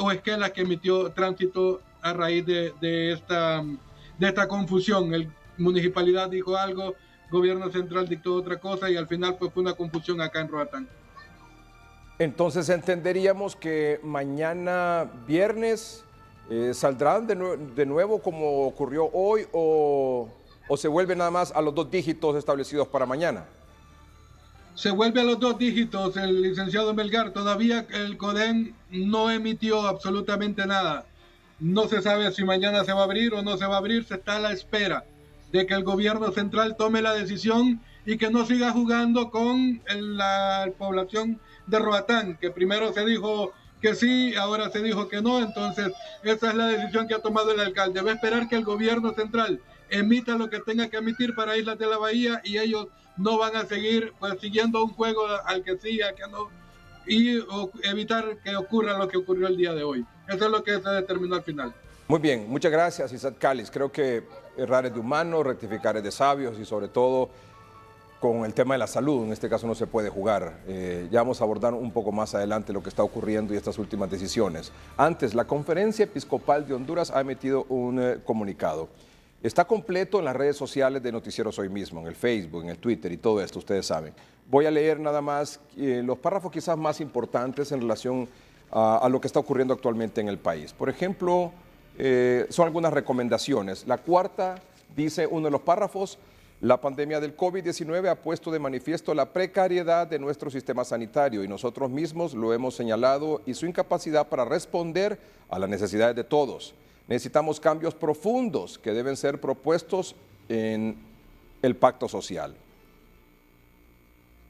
o esquelas que emitió Tránsito a raíz de esta confusión. El municipalidad dijo algo, gobierno central dictó otra cosa y al final pues fue una confusión acá en Roatán. Entonces entenderíamos que mañana viernes saldrán de nuevo como ocurrió hoy o se vuelve nada más a los 2 dígitos establecidos para mañana. Se vuelve a los 2 dígitos, el licenciado Melgar. Todavía el CODEN no emitió absolutamente nada. No se sabe si mañana se va a abrir o no se va a abrir. Se está a la espera de que el gobierno central tome la decisión y que no siga jugando con la población de Roatán, que primero se dijo que sí, ahora se dijo que no. Entonces esa es la decisión que ha tomado el alcalde. Va a esperar que el gobierno central emita lo que tenga que emitir para Islas de la Bahía y ellos no van a seguir pues siguiendo un juego al que sí, al que no, y evitar que ocurra lo que ocurrió el día de hoy. Eso es lo que se determinó al final. Muy bien, muchas gracias, Isaac Cáliz. Creo que errar es de humanos, rectificar es de sabios y sobre todo con el tema de la salud, en este caso no se puede jugar. Ya vamos a abordar un poco más adelante lo que está ocurriendo y estas últimas decisiones. Antes, la Conferencia Episcopal de Honduras ha emitido un comunicado. Está completo en las redes sociales de Noticieros Hoy Mismo, en el Facebook, en el Twitter y todo esto, ustedes saben. Voy a leer nada más los párrafos quizás más importantes en relación a lo que está ocurriendo actualmente en el país. Por ejemplo, son algunas recomendaciones. La cuarta dice uno de los párrafos: la pandemia del COVID-19 ha puesto de manifiesto la precariedad de nuestro sistema sanitario y nosotros mismos lo hemos señalado y su incapacidad para responder a las necesidades de todos. Necesitamos cambios profundos que deben ser propuestos en el pacto social.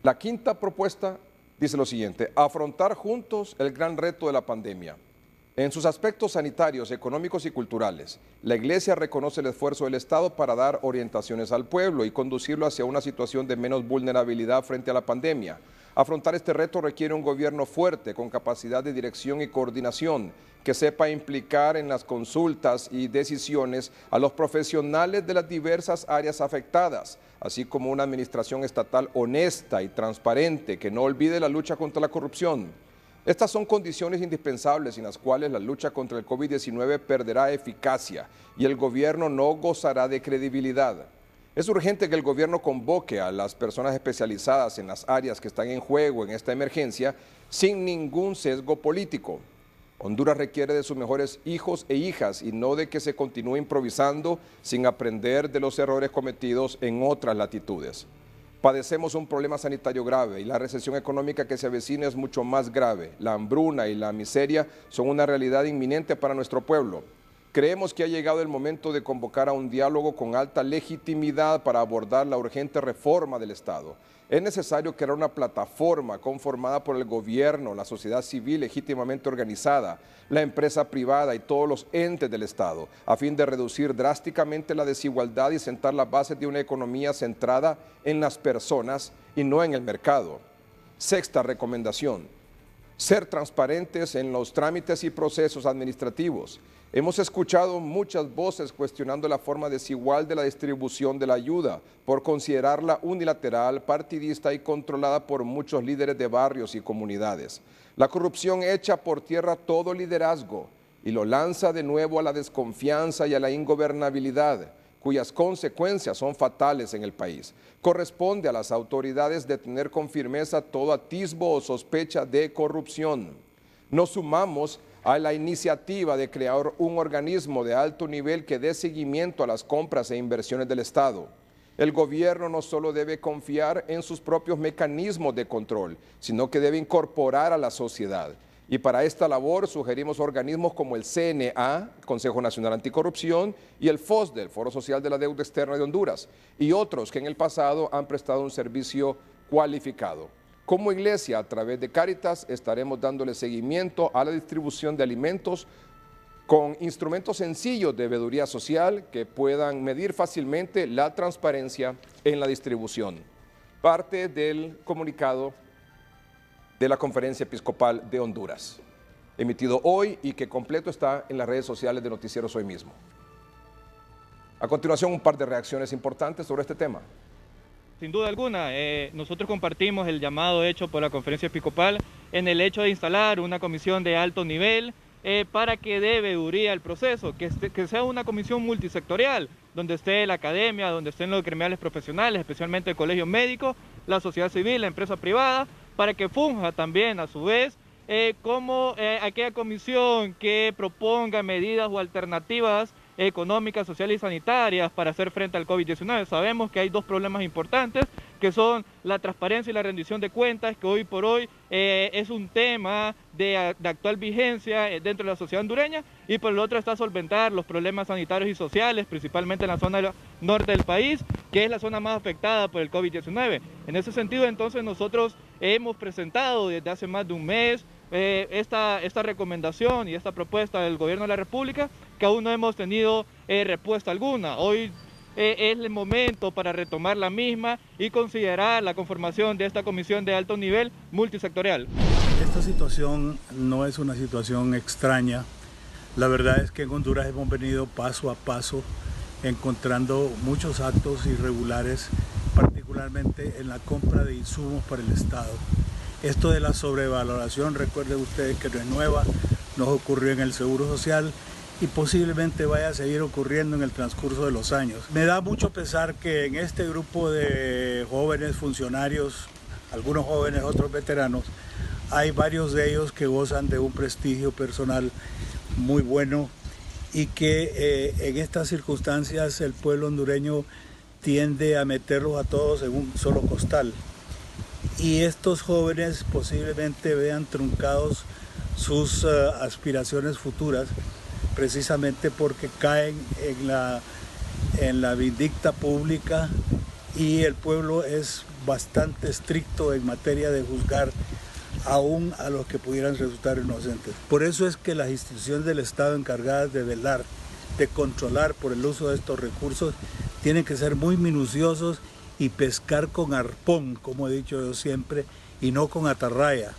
La quinta propuesta dice lo siguiente: afrontar juntos el gran reto de la pandemia. En sus aspectos sanitarios, económicos y culturales, la Iglesia reconoce el esfuerzo del Estado para dar orientaciones al pueblo y conducirlo hacia una situación de menos vulnerabilidad frente a la pandemia. Afrontar este reto requiere un gobierno fuerte, con capacidad de dirección y coordinación, que sepa implicar en las consultas y decisiones a los profesionales de las diversas áreas afectadas, así como una administración estatal honesta y transparente que no olvide la lucha contra la corrupción. Estas son condiciones indispensables sin las cuales la lucha contra el COVID-19 perderá eficacia y el gobierno no gozará de credibilidad. Es urgente que el gobierno convoque a las personas especializadas en las áreas que están en juego en esta emergencia sin ningún sesgo político. Honduras requiere de sus mejores hijos e hijas y no de que se continúe improvisando sin aprender de los errores cometidos en otras latitudes. Padecemos un problema sanitario grave y la recesión económica que se avecina es mucho más grave. La hambruna y la miseria son una realidad inminente para nuestro pueblo. Creemos que ha llegado el momento de convocar a un diálogo con alta legitimidad para abordar la urgente reforma del Estado. Es necesario crear una plataforma conformada por el gobierno, la sociedad civil legítimamente organizada, la empresa privada y todos los entes del Estado, a fin de reducir drásticamente la desigualdad y sentar las bases de una economía centrada en las personas y no en el mercado. Sexta recomendación: ser transparentes en los trámites y procesos administrativos. Hemos escuchado muchas voces cuestionando la forma desigual de la distribución de la ayuda por considerarla unilateral, partidista y controlada por muchos líderes de barrios y comunidades. La corrupción echa por tierra todo liderazgo y lo lanza de nuevo a la desconfianza y a la ingobernabilidad, cuyas consecuencias son fatales en el país. Corresponde a las autoridades detener con firmeza todo atisbo o sospecha de corrupción. Nos sumamos a la iniciativa de crear un organismo de alto nivel que dé seguimiento a las compras e inversiones del Estado. El gobierno no solo debe confiar en sus propios mecanismos de control, sino que debe incorporar a la sociedad. Y para esta labor sugerimos organismos como el CNA, Consejo Nacional Anticorrupción, y el FOSDE, el Foro Social de la Deuda Externa de Honduras, y otros que en el pasado han prestado un servicio cualificado. Como iglesia, a través de Cáritas, estaremos dándole seguimiento a la distribución de alimentos con instrumentos sencillos de veeduría social que puedan medir fácilmente la transparencia en la distribución. Parte del comunicado de la Conferencia Episcopal de Honduras, emitido hoy y que completo está en las redes sociales de Noticieros Hoy Mismo. A continuación, un par de reacciones importantes sobre este tema. Sin duda alguna, nosotros compartimos el llamado hecho por la Conferencia Episcopal en el hecho de instalar una comisión de alto nivel para que dé veeduría al proceso, que sea una comisión multisectorial, donde esté la academia, donde estén los gremiales profesionales, especialmente el colegio médico, la sociedad civil, la empresa privada, para que funja también a su vez como aquella comisión que proponga medidas o alternativas económicas, sociales y sanitarias para hacer frente al COVID-19. Sabemos que hay dos problemas importantes, que son la transparencia y la rendición de cuentas, que hoy por hoy es un tema de actual vigencia dentro de la sociedad hondureña, y por el otro está solventar los problemas sanitarios y sociales, principalmente en la zona norte del país, que es la zona más afectada por el COVID-19. En ese sentido, entonces, nosotros hemos presentado desde hace más de un mes esta recomendación y esta propuesta del Gobierno de la República, que aún no hemos tenido respuesta alguna. Hoy es el momento para retomar la misma y considerar la conformación de esta comisión de alto nivel multisectorial. Esta situación no es una situación extraña La verdad es que en Honduras hemos venido paso a paso encontrando muchos actos irregulares, particularmente en la compra de insumos para el Estado. Esto de la sobrevaloración, recuerden ustedes que no es nueva, nos ocurrió en el Seguro Social y posiblemente vaya a seguir ocurriendo en el transcurso de los años. Me da mucho pesar que en este grupo de jóvenes funcionarios, algunos jóvenes, otros veteranos, hay varios de ellos que gozan de un prestigio personal muy bueno y que en estas circunstancias el pueblo hondureño tiende a meterlos a todos en un solo costal. Y estos jóvenes posiblemente vean truncados sus aspiraciones futuras, precisamente porque caen en la vindicta pública y el pueblo es bastante estricto en materia de juzgar aún a los que pudieran resultar inocentes. Por eso es que las instituciones del Estado encargadas de velar, de controlar por el uso de estos recursos, tienen que ser muy minuciosos y pescar con arpón, como he dicho yo siempre, y no con atarraya,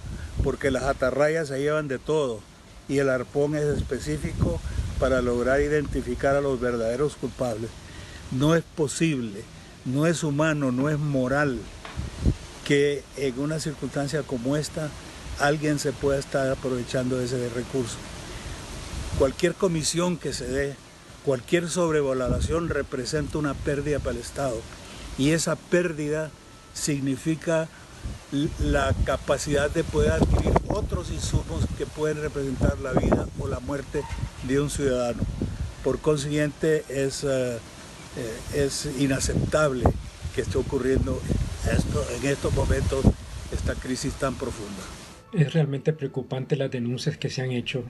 porque las atarrayas se llevan de todo y el arpón es específico para lograr identificar a los verdaderos culpables. No es posible, no es humano, no es moral que en una circunstancia como esta alguien se pueda estar aprovechando de ese recurso. Cualquier comisión que se dé, cualquier sobrevaloración representa una pérdida para el Estado y esa pérdida significa la capacidad de poder adquirir otros insumos que pueden representar la vida o la muerte de un ciudadano. Por consiguiente es inaceptable que esté ocurriendo en estos momentos esta crisis tan profunda. Es realmente preocupante las denuncias que se han hecho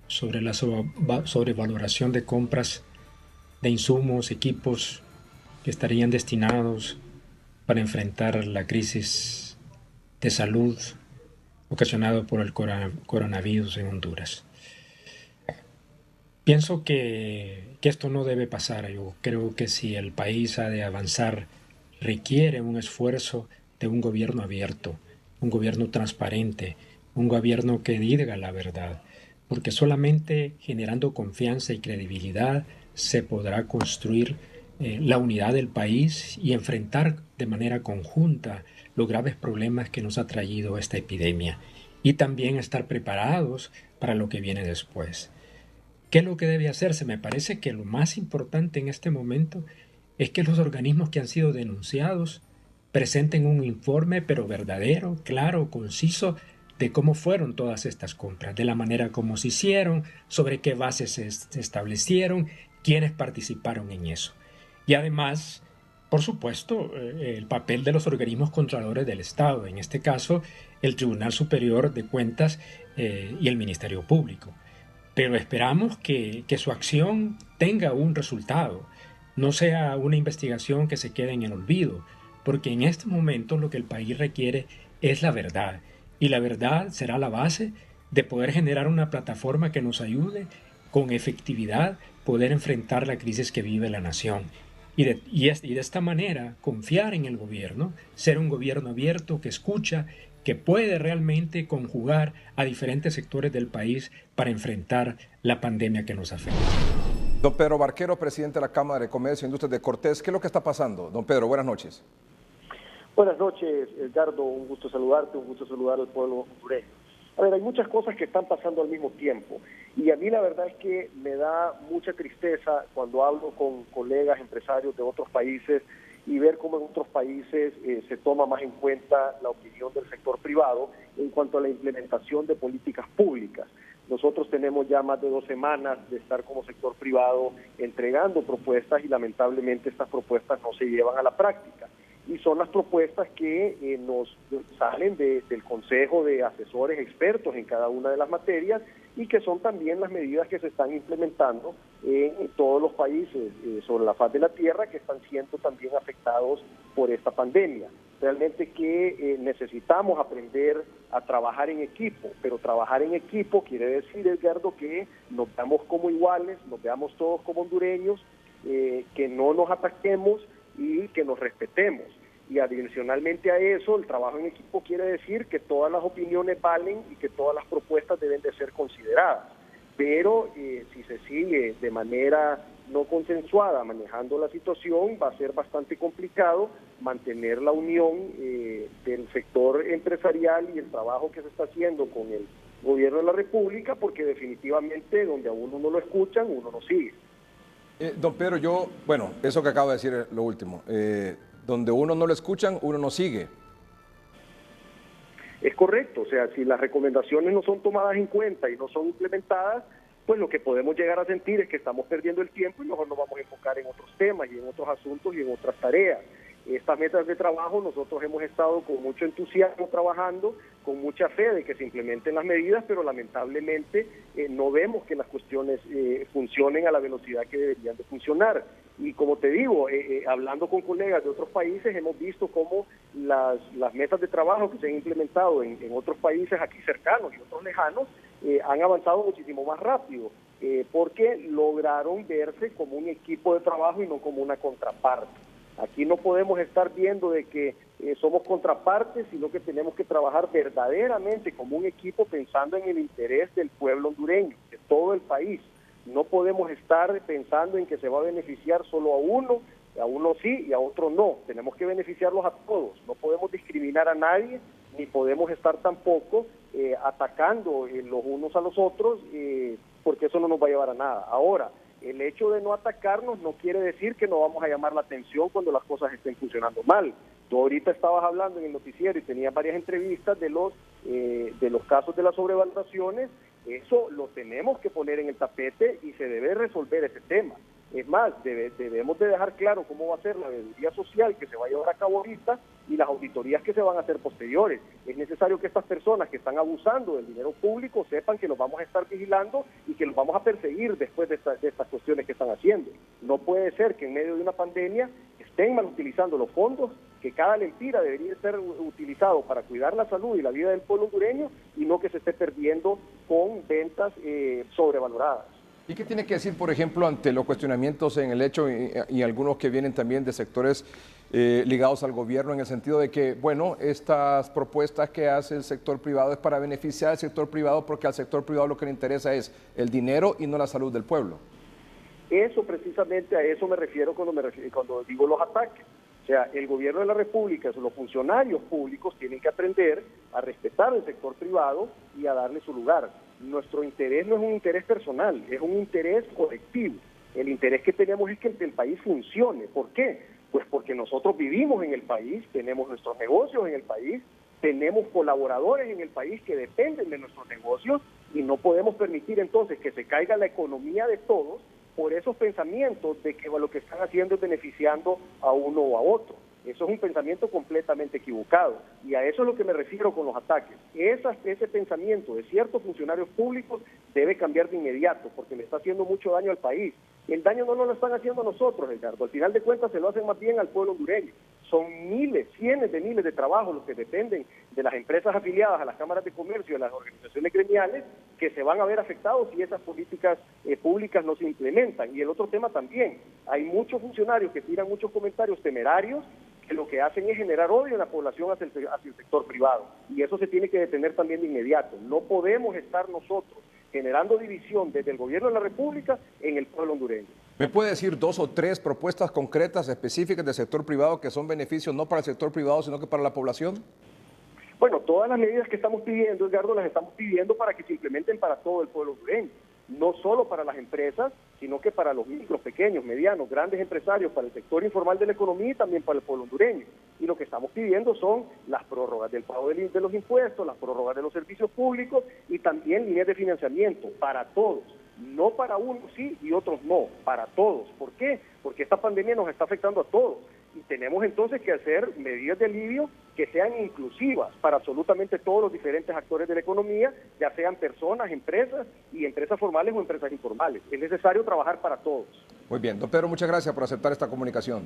sobre la sobrevaloración de compras de insumos, equipos que estarían destinados para enfrentar la crisis de salud ocasionada por el coronavirus en Honduras. Pienso que esto no debe pasar. Yo creo que si el país ha de avanzar, requiere un esfuerzo de un gobierno abierto, un gobierno transparente, un gobierno que diga la verdad, porque solamente generando confianza y credibilidad se podrá construir la unidad del país y enfrentar de manera conjunta los graves problemas que nos ha traído esta epidemia y también estar preparados para lo que viene después. ¿Qué es lo que debe hacerse? Me parece que lo más importante en este momento es que los organismos que han sido denunciados presenten un informe, pero verdadero, claro, conciso, de cómo fueron todas estas compras, de la manera como se hicieron, sobre qué bases se establecieron, quiénes participaron en eso. Y además, por supuesto, el papel de los organismos controladores del Estado, en este caso, el Tribunal Superior de Cuentas y el Ministerio Público. Pero esperamos que su acción tenga un resultado, no sea una investigación que se quede en el olvido, porque en este momento lo que el país requiere es la verdad, y la verdad será la base de poder generar una plataforma que nos ayude con efectividad poder enfrentar la crisis que vive la nación. Y de esta manera confiar en el gobierno, ser un gobierno abierto que escucha, que puede realmente conjugar a diferentes sectores del país para enfrentar la pandemia que nos afecta. Don Pedro Barquero, presidente de la Cámara de Comercio e Industrias de Cortés, ¿qué es lo que está pasando? Don Pedro, buenas noches. Buenas noches, Edgardo, un gusto saludarte, un gusto saludar al pueblo hondureño. A ver, hay muchas cosas que están pasando al mismo tiempo y a mí la verdad es que me da mucha tristeza cuando hablo con colegas empresarios de otros países y ver cómo en otros países se toma más en cuenta la opinión del sector privado en cuanto a la implementación de políticas públicas. Nosotros tenemos ya más de 2 semanas de estar como sector privado entregando propuestas y lamentablemente estas propuestas no se llevan a la práctica. Y son las propuestas que nos salen del Consejo de Asesores Expertos en cada una de las materias y que son también las medidas que se están implementando en todos los países sobre la faz de la tierra que están siendo también afectados por esta pandemia. Realmente que necesitamos aprender a trabajar en equipo, pero trabajar en equipo quiere decir, Edgardo, que nos veamos como iguales, nos veamos todos como hondureños, que no nos ataquemos y que nos respetemos. Y adicionalmente a eso, el trabajo en equipo quiere decir que todas las opiniones valen y que todas las propuestas deben de ser consideradas. pero si se sigue de manera no consensuada manejando la situación, va a ser bastante complicado mantener la unión del sector empresarial y el trabajo que se está haciendo con el gobierno de la República, porque definitivamente donde a uno no lo escuchan, uno no sigue. Don Pedro, eso que acabo de decir es lo último. Donde uno no lo escuchan, uno no sigue. Es correcto, o sea, si las recomendaciones no son tomadas en cuenta y no son implementadas, pues lo que podemos llegar a sentir es que estamos perdiendo el tiempo y mejor nos vamos a enfocar en otros temas y en otros asuntos y en otras tareas. Estas metas de trabajo nosotros hemos estado con mucho entusiasmo trabajando, con mucha fe de que se implementen las medidas, pero lamentablemente no vemos que las cuestiones funcionen a la velocidad que deberían de funcionar. Y como te digo, hablando con colegas de otros países, hemos visto cómo las metas de trabajo que se han implementado en otros países aquí cercanos y otros lejanos han avanzado muchísimo más rápido, porque lograron verse como un equipo de trabajo y no como una contraparte. Aquí no podemos estar viendo de que somos contrapartes, sino que tenemos que trabajar verdaderamente como un equipo pensando en el interés del pueblo hondureño, de todo el país. No podemos estar pensando en que se va a beneficiar solo a uno sí y a otro no. Tenemos que beneficiarlos a todos. No podemos discriminar a nadie, ni podemos estar tampoco atacando los unos a los otros, porque eso no nos va a llevar a nada. Ahora, el hecho de no atacarnos no quiere decir que no vamos a llamar la atención cuando las cosas estén funcionando mal. Tú ahorita estabas hablando en el noticiero y tenías varias entrevistas de los casos de las sobrevaloraciones. Eso lo tenemos que poner en el tapete y se debe resolver ese tema. Es más, debemos de dejar claro cómo va a ser la veeduría social que se va a llevar a cabo ahorita y las auditorías que se van a hacer posteriores. Es necesario que estas personas que están abusando del dinero público sepan que los vamos a estar vigilando y que los vamos a perseguir después de estas cuestiones que están haciendo. No puede ser que en medio de una pandemia estén mal utilizando los fondos, que cada lempira debería ser utilizado para cuidar la salud y la vida del pueblo hondureño y no que se esté perdiendo con ventas sobrevaloradas. ¿Y qué tiene que decir, por ejemplo, ante los cuestionamientos en el hecho y algunos que vienen también de sectores ligados al gobierno, en el sentido de que, bueno, estas propuestas que hace el sector privado es para beneficiar al sector privado porque al sector privado lo que le interesa es el dinero y no la salud del pueblo? Eso precisamente, a eso me refiero cuando digo los ataques. O sea, el gobierno de la República, los funcionarios públicos tienen que aprender a respetar el sector privado y a darle su lugar. Nuestro interés no es un interés personal, es un interés colectivo. El interés que tenemos es que el país funcione. ¿Por qué? Pues porque nosotros vivimos en el país, tenemos nuestros negocios en el país, tenemos colaboradores en el país que dependen de nuestros negocios y no podemos permitir entonces que se caiga la economía de todos por esos pensamientos de que lo que están haciendo es beneficiando a uno o a otro. Eso es un pensamiento completamente equivocado y a eso es lo que me refiero con los ataques. Ese pensamiento de ciertos funcionarios públicos debe cambiar de inmediato porque le está haciendo mucho daño al país. El daño no nos lo están haciendo a nosotros, Edgardo. Al final de cuentas se lo hacen más bien al pueblo hondureño. Son miles, cientos de miles de trabajos los que dependen de las empresas afiliadas a las cámaras de comercio y a las organizaciones gremiales que se van a ver afectados si esas políticas públicas no se implementan. Y el otro tema también, hay muchos funcionarios que tiran muchos comentarios temerarios que lo que hacen es generar odio en la población hacia el sector privado. Y eso se tiene que detener también de inmediato. No podemos estar nosotros generando división desde el gobierno de la República en el pueblo hondureño. ¿Me puede decir 2 o 3 propuestas concretas, específicas del sector privado que son beneficios no para el sector privado, sino que para la población? Bueno, todas las medidas que estamos pidiendo, Edgardo, las estamos pidiendo para que se implementen para todo el pueblo hondureño. No solo para las empresas, sino que para los micros, pequeños, medianos, grandes empresarios, para el sector informal de la economía y también para el pueblo hondureño. Y lo que estamos pidiendo son las prórrogas del pago de los impuestos, las prórrogas de los servicios públicos y también líneas de financiamiento para todos. No para unos sí y otros no, para todos. ¿Por qué? Porque esta pandemia nos está afectando a todos. Y tenemos entonces que hacer medidas de alivio que sean inclusivas para absolutamente todos los diferentes actores de la economía, ya sean personas, empresas y empresas formales o empresas informales. Es necesario trabajar para todos. Muy bien, don Pedro, muchas gracias por aceptar esta comunicación.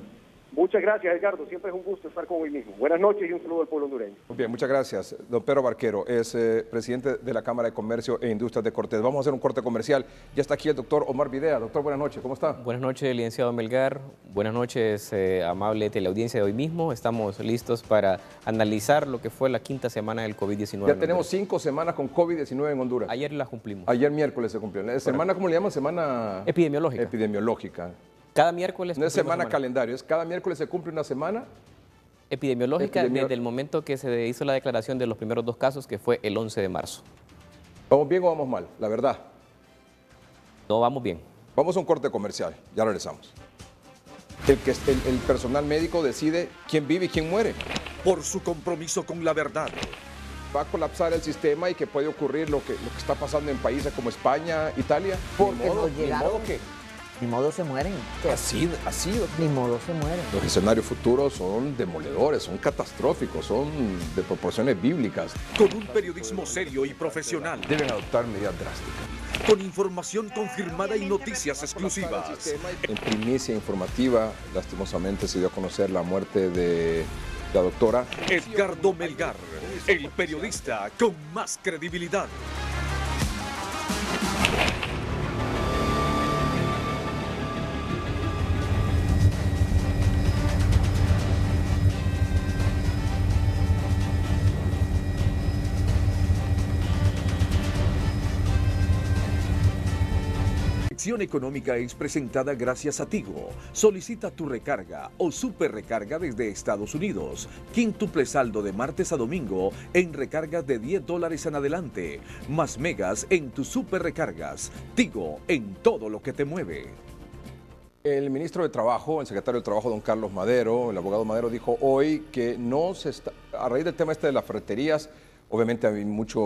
Muchas gracias, Edgardo. Siempre es un gusto estar con hoy mismo. Buenas noches y un saludo al pueblo hondureño. Muy bien, muchas gracias. Don Pedro Barquero es presidente de la Cámara de Comercio e Industrias de Cortés. Vamos a hacer un corte comercial. Ya está aquí el doctor Omar Videa. Doctor, buenas noches. ¿Cómo está? Buenas noches, licenciado Melgar. Buenas noches, amable teleaudiencia de hoy mismo. Estamos listos para analizar lo que fue la quinta semana del COVID-19. Ya tenemos 5 semanas con COVID-19 en Honduras. Ayer la cumplimos. Ayer miércoles se cumplió. ¿La semana, cómo le llaman? Semana epidemiológica. Epidemiológica. Cada miércoles. No es semana calendario, es cada miércoles se cumple una semana. Epidemiológica desde el momento que se hizo la declaración de los primeros 2 casos, que fue el 11 de marzo. ¿Vamos bien o vamos mal? La verdad. No, vamos bien. Vamos a un corte comercial, ya regresamos. El personal médico decide quién vive y quién muere. Por su compromiso con la verdad. Va a colapsar el sistema y que puede ocurrir lo que está pasando en países como España, Italia. Porque ni modo se mueren. Así. Ni modo se mueren. Los escenarios futuros son demoledores, son catastróficos, son de proporciones bíblicas. Con un periodismo serio y profesional. Deben adoptar medidas drásticas. Con información confirmada y noticias exclusivas. En primicia informativa, lastimosamente se dio a conocer la muerte de la doctora Edgardo Melgar, el periodista con más credibilidad. Acción Económica es presentada gracias a Tigo. Solicita tu recarga o super recarga desde Estados Unidos. Quíntuple saldo de martes a domingo en recargas de $10 en adelante. Más megas en tus super recargas. Tigo, en todo lo que te mueve. El ministro de Trabajo, el secretario de Trabajo, don Carlos Madero, el abogado Madero, dijo hoy que no se está, a raíz del tema de las ferreterías, obviamente hay mucha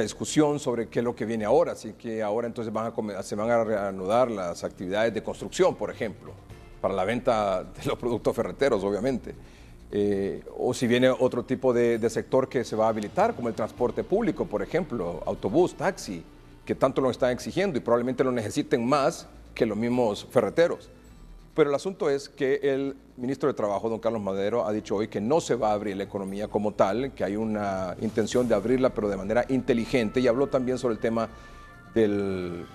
discusión sobre qué es lo que viene ahora, así que ahora entonces se van a reanudar las actividades de construcción, por ejemplo, para la venta de los productos ferreteros, obviamente. O si viene otro tipo de sector que se va a habilitar, como el transporte público, por ejemplo, autobús, taxi, que tanto lo están exigiendo y probablemente lo necesiten más que los mismos ferreteros. Pero el asunto es que el ministro de Trabajo, don Carlos Madero, ha dicho hoy que no se va a abrir la economía como tal, que hay una intención de abrirla, pero de manera inteligente, y habló también sobre el tema del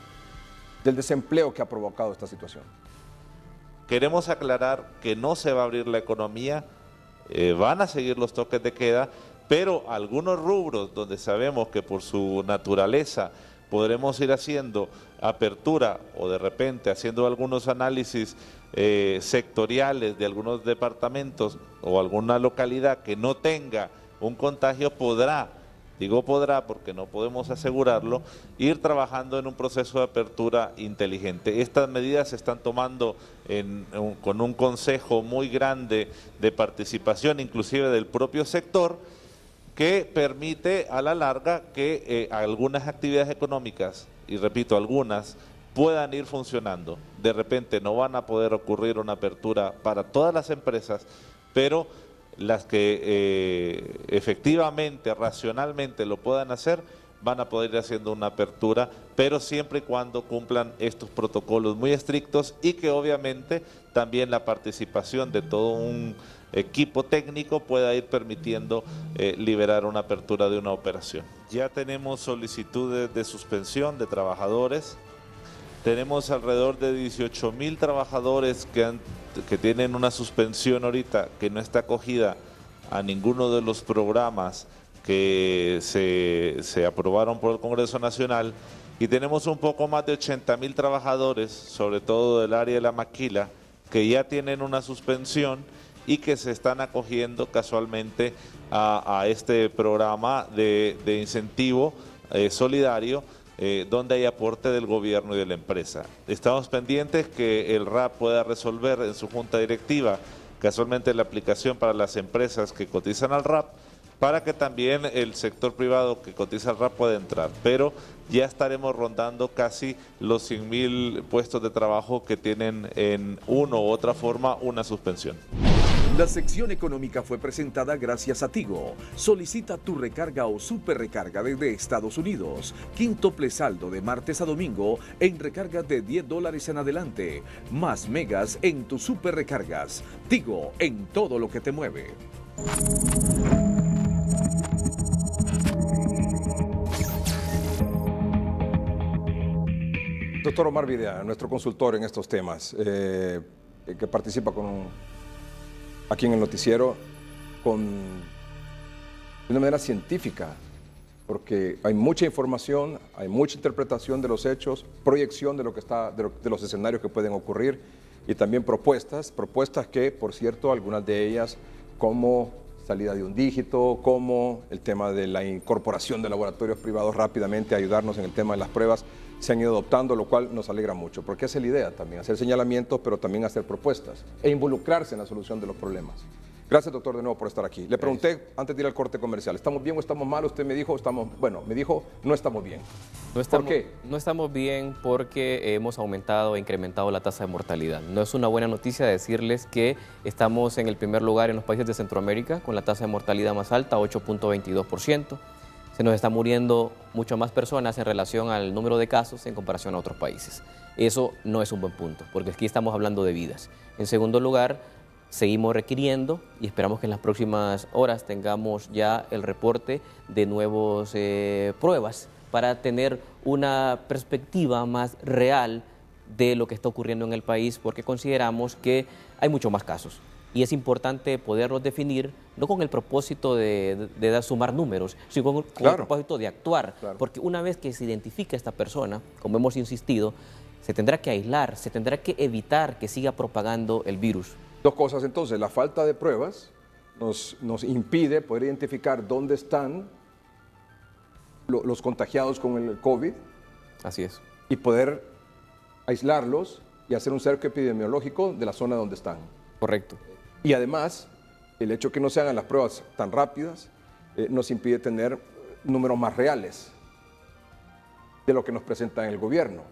desempleo que ha provocado esta situación. Queremos aclarar que no se va a abrir la economía, van a seguir los toques de queda, pero algunos rubros donde sabemos que por su naturaleza podremos ir haciendo apertura o de repente haciendo algunos análisis sectoriales de algunos departamentos o alguna localidad que no tenga un contagio, digo podrá porque no podemos asegurarlo, ir trabajando en un proceso de apertura inteligente. Estas medidas se están tomando con un consejo muy grande de participación, inclusive del propio sector, que permite a la larga que algunas actividades económicas, y repito, algunas, puedan ir funcionando. De repente no van a poder ocurrir una apertura para todas las empresas, pero las que efectivamente, racionalmente lo puedan hacer, van a poder ir haciendo una apertura, pero siempre y cuando cumplan estos protocolos muy estrictos y que obviamente también la participación de todo un equipo técnico pueda ir permitiendo liberar una apertura de una operación. Ya tenemos solicitudes de suspensión de trabajadores, tenemos alrededor de 18,000 trabajadores que tienen una suspensión ahorita que no está acogida a ninguno de los programas que se aprobaron por el Congreso Nacional, y tenemos un poco más de 80,000 trabajadores, sobre todo del área de la maquila, que ya tienen una suspensión y que se están acogiendo casualmente a este programa de incentivo solidario, donde hay aporte del gobierno y de la empresa. Estamos pendientes que el RAP pueda resolver en su junta directiva casualmente la aplicación para las empresas que cotizan al RAP, para que también el sector privado que cotiza al RAP pueda entrar, pero ya estaremos rondando casi los 100,000 puestos de trabajo que tienen en una u otra forma una suspensión. La sección económica fue presentada gracias a Tigo. Solicita tu recarga o super recarga desde Estados Unidos. Quíntuple saldo de martes a domingo en recargas de $10 en adelante. Más megas en tus super recargas. Tigo, en todo lo que te mueve. Doctor Omar Videa, nuestro consultor en estos temas, que participa aquí en el noticiero de una manera científica, porque hay mucha información, hay mucha interpretación de los hechos, proyección de los escenarios que pueden ocurrir y también propuestas que, por cierto, algunas de ellas, como salida de un dígito, como el tema de la incorporación de laboratorios privados rápidamente a ayudarnos en el tema de las pruebas, se han ido adoptando, lo cual nos alegra mucho, porque esa es la idea también, hacer señalamientos, pero también hacer propuestas e involucrarse en la solución de los problemas. Gracias, doctor, de nuevo por estar aquí. Le pregunté antes de ir al corte comercial, ¿estamos bien o estamos mal? Usted me dijo, no estamos bien. ¿Por qué? No estamos bien porque hemos aumentado e incrementado la tasa de mortalidad. No es una buena noticia decirles que estamos en el primer lugar en los países de Centroamérica con la tasa de mortalidad más alta, 8.22%. Se nos está muriendo mucho más personas en relación al número de casos en comparación a otros países. Eso no es un buen punto, porque aquí estamos hablando de vidas. En segundo lugar, seguimos requiriendo y esperamos que en las próximas horas tengamos ya el reporte de nuevas pruebas para tener una perspectiva más real de lo que está ocurriendo en el país, porque consideramos que hay muchos más casos. Y es importante poderlos definir, no con el propósito de sumar números, sino con el propósito de actuar. Porque una vez que se identifica esta persona, como hemos insistido, se tendrá que aislar, se tendrá que evitar que siga propagando el virus. Dos cosas entonces, la falta de pruebas nos impide poder identificar dónde están los contagiados con el COVID. Así es. Y poder aislarlos y hacer un cerco epidemiológico de la zona donde están. Correcto. Y además, el hecho de que no se hagan las pruebas tan rápidas nos impide tener números más reales de lo que nos presenta el gobierno.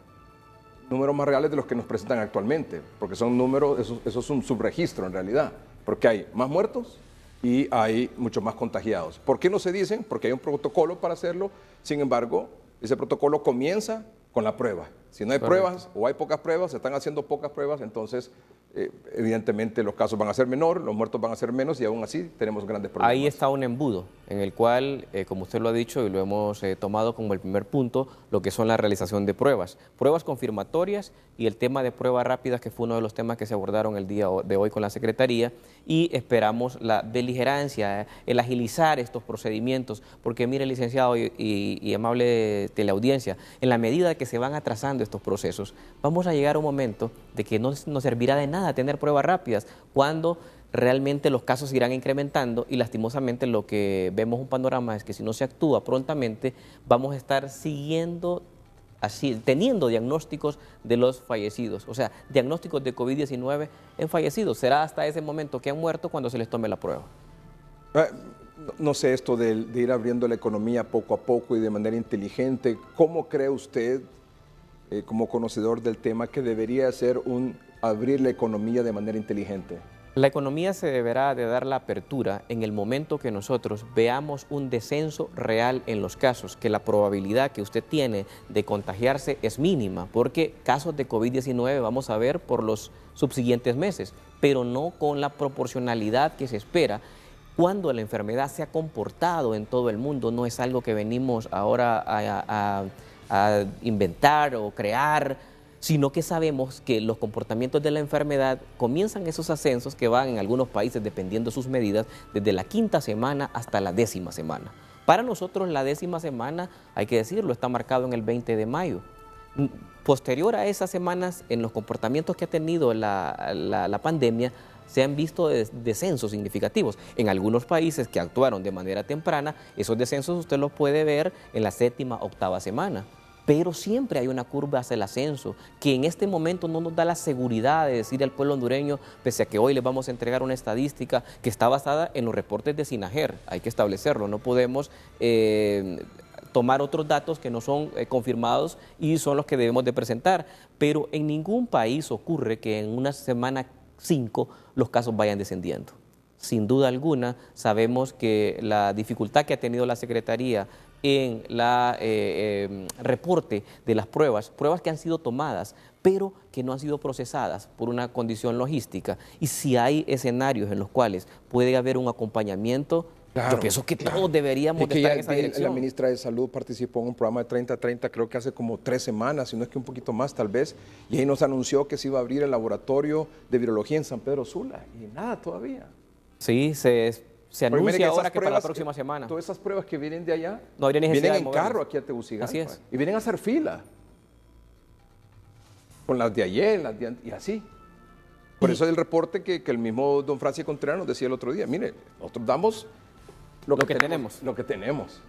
Números más reales de los que nos presentan actualmente, porque son números, eso es un subregistro en realidad, porque hay más muertos y hay muchos más contagiados. ¿Por qué no se dicen? Porque hay un protocolo para hacerlo, sin embargo, ese protocolo comienza con la prueba. Si no hay pruebas o hay pocas pruebas, se están haciendo pocas pruebas, entonces evidentemente los casos van a ser menor, los muertos van a ser menos y aún así tenemos grandes problemas. Ahí está un embudo en el cual, como usted lo ha dicho y lo hemos tomado como el primer punto, lo que son la realización de pruebas confirmatorias y el tema de pruebas rápidas, que fue uno de los temas que se abordaron el día de hoy con la Secretaría, y esperamos la beligerancia, el agilizar estos procedimientos, porque mire, licenciado y amable teleaudiencia, en la medida que se van atrasando estos procesos, vamos a llegar a un momento de que no nos servirá de nada tener pruebas rápidas cuando realmente los casos irán incrementando y lastimosamente lo que vemos un panorama es que si no se actúa prontamente vamos a estar siguiendo así, teniendo diagnósticos de los fallecidos, o sea, diagnósticos de COVID-19 en fallecidos. Será hasta ese momento que han muerto cuando se les tome la prueba. No sé, esto de ir abriendo la economía poco a poco y de manera inteligente, ¿cómo cree usted, como conocedor del tema, que debería ser abrir la economía de manera inteligente? La economía se deberá de dar la apertura en el momento que nosotros veamos un descenso real en los casos, que la probabilidad que usted tiene de contagiarse es mínima, porque casos de COVID-19 vamos a ver por los subsiguientes meses, pero no con la proporcionalidad que se espera cuando la enfermedad se ha comportado en todo el mundo. No es algo que venimos ahora a inventar o crear, sino que sabemos que los comportamientos de la enfermedad comienzan esos ascensos que van en algunos países, dependiendo de sus medidas, desde la 5ª semana hasta la 10ª semana. Para nosotros la 10ª semana, hay que decirlo, está marcado en el 20 de mayo. Posterior a esas semanas, en los comportamientos que ha tenido la pandemia, se han visto descensos significativos. En algunos países que actuaron de manera temprana, esos descensos usted los puede ver en la 7ª, 8ª semana. Pero siempre hay una curva hacia el ascenso, que en este momento no nos da la seguridad de decir al pueblo hondureño, pese a que hoy les vamos a entregar una estadística que está basada en los reportes de SINAGER, hay que establecerlo, no podemos tomar otros datos que no son confirmados y son los que debemos de presentar, pero en ningún país ocurre que en una semana 5 los casos vayan descendiendo. sin duda alguna. Sabemos que la dificultad que ha tenido la Secretaría en la reporte de las pruebas que han sido tomadas, pero que no han sido procesadas por una condición logística. Y si hay escenarios en los cuales puede haber un acompañamiento, yo pienso que todos deberíamos estar en esa dirección. La ministra de Salud participó en un programa de 30-30, creo que hace como 3 semanas, si no es que un poquito más tal vez, y ahí nos anunció que se iba a abrir el laboratorio de virología en San Pedro Sula, y nada todavía. Sí, se anuncia ahora que para la próxima semana. Todas esas pruebas que vienen de allá, no habría necesidad vienen en de carro aquí a Tegucigalpa. Así es. Y vienen a hacer fila. Con las de ayer, y así. Por eso es el reporte que el mismo don Francis Contreras nos decía el otro día. Mire, nosotros damos lo que tenemos. Lo que tenemos.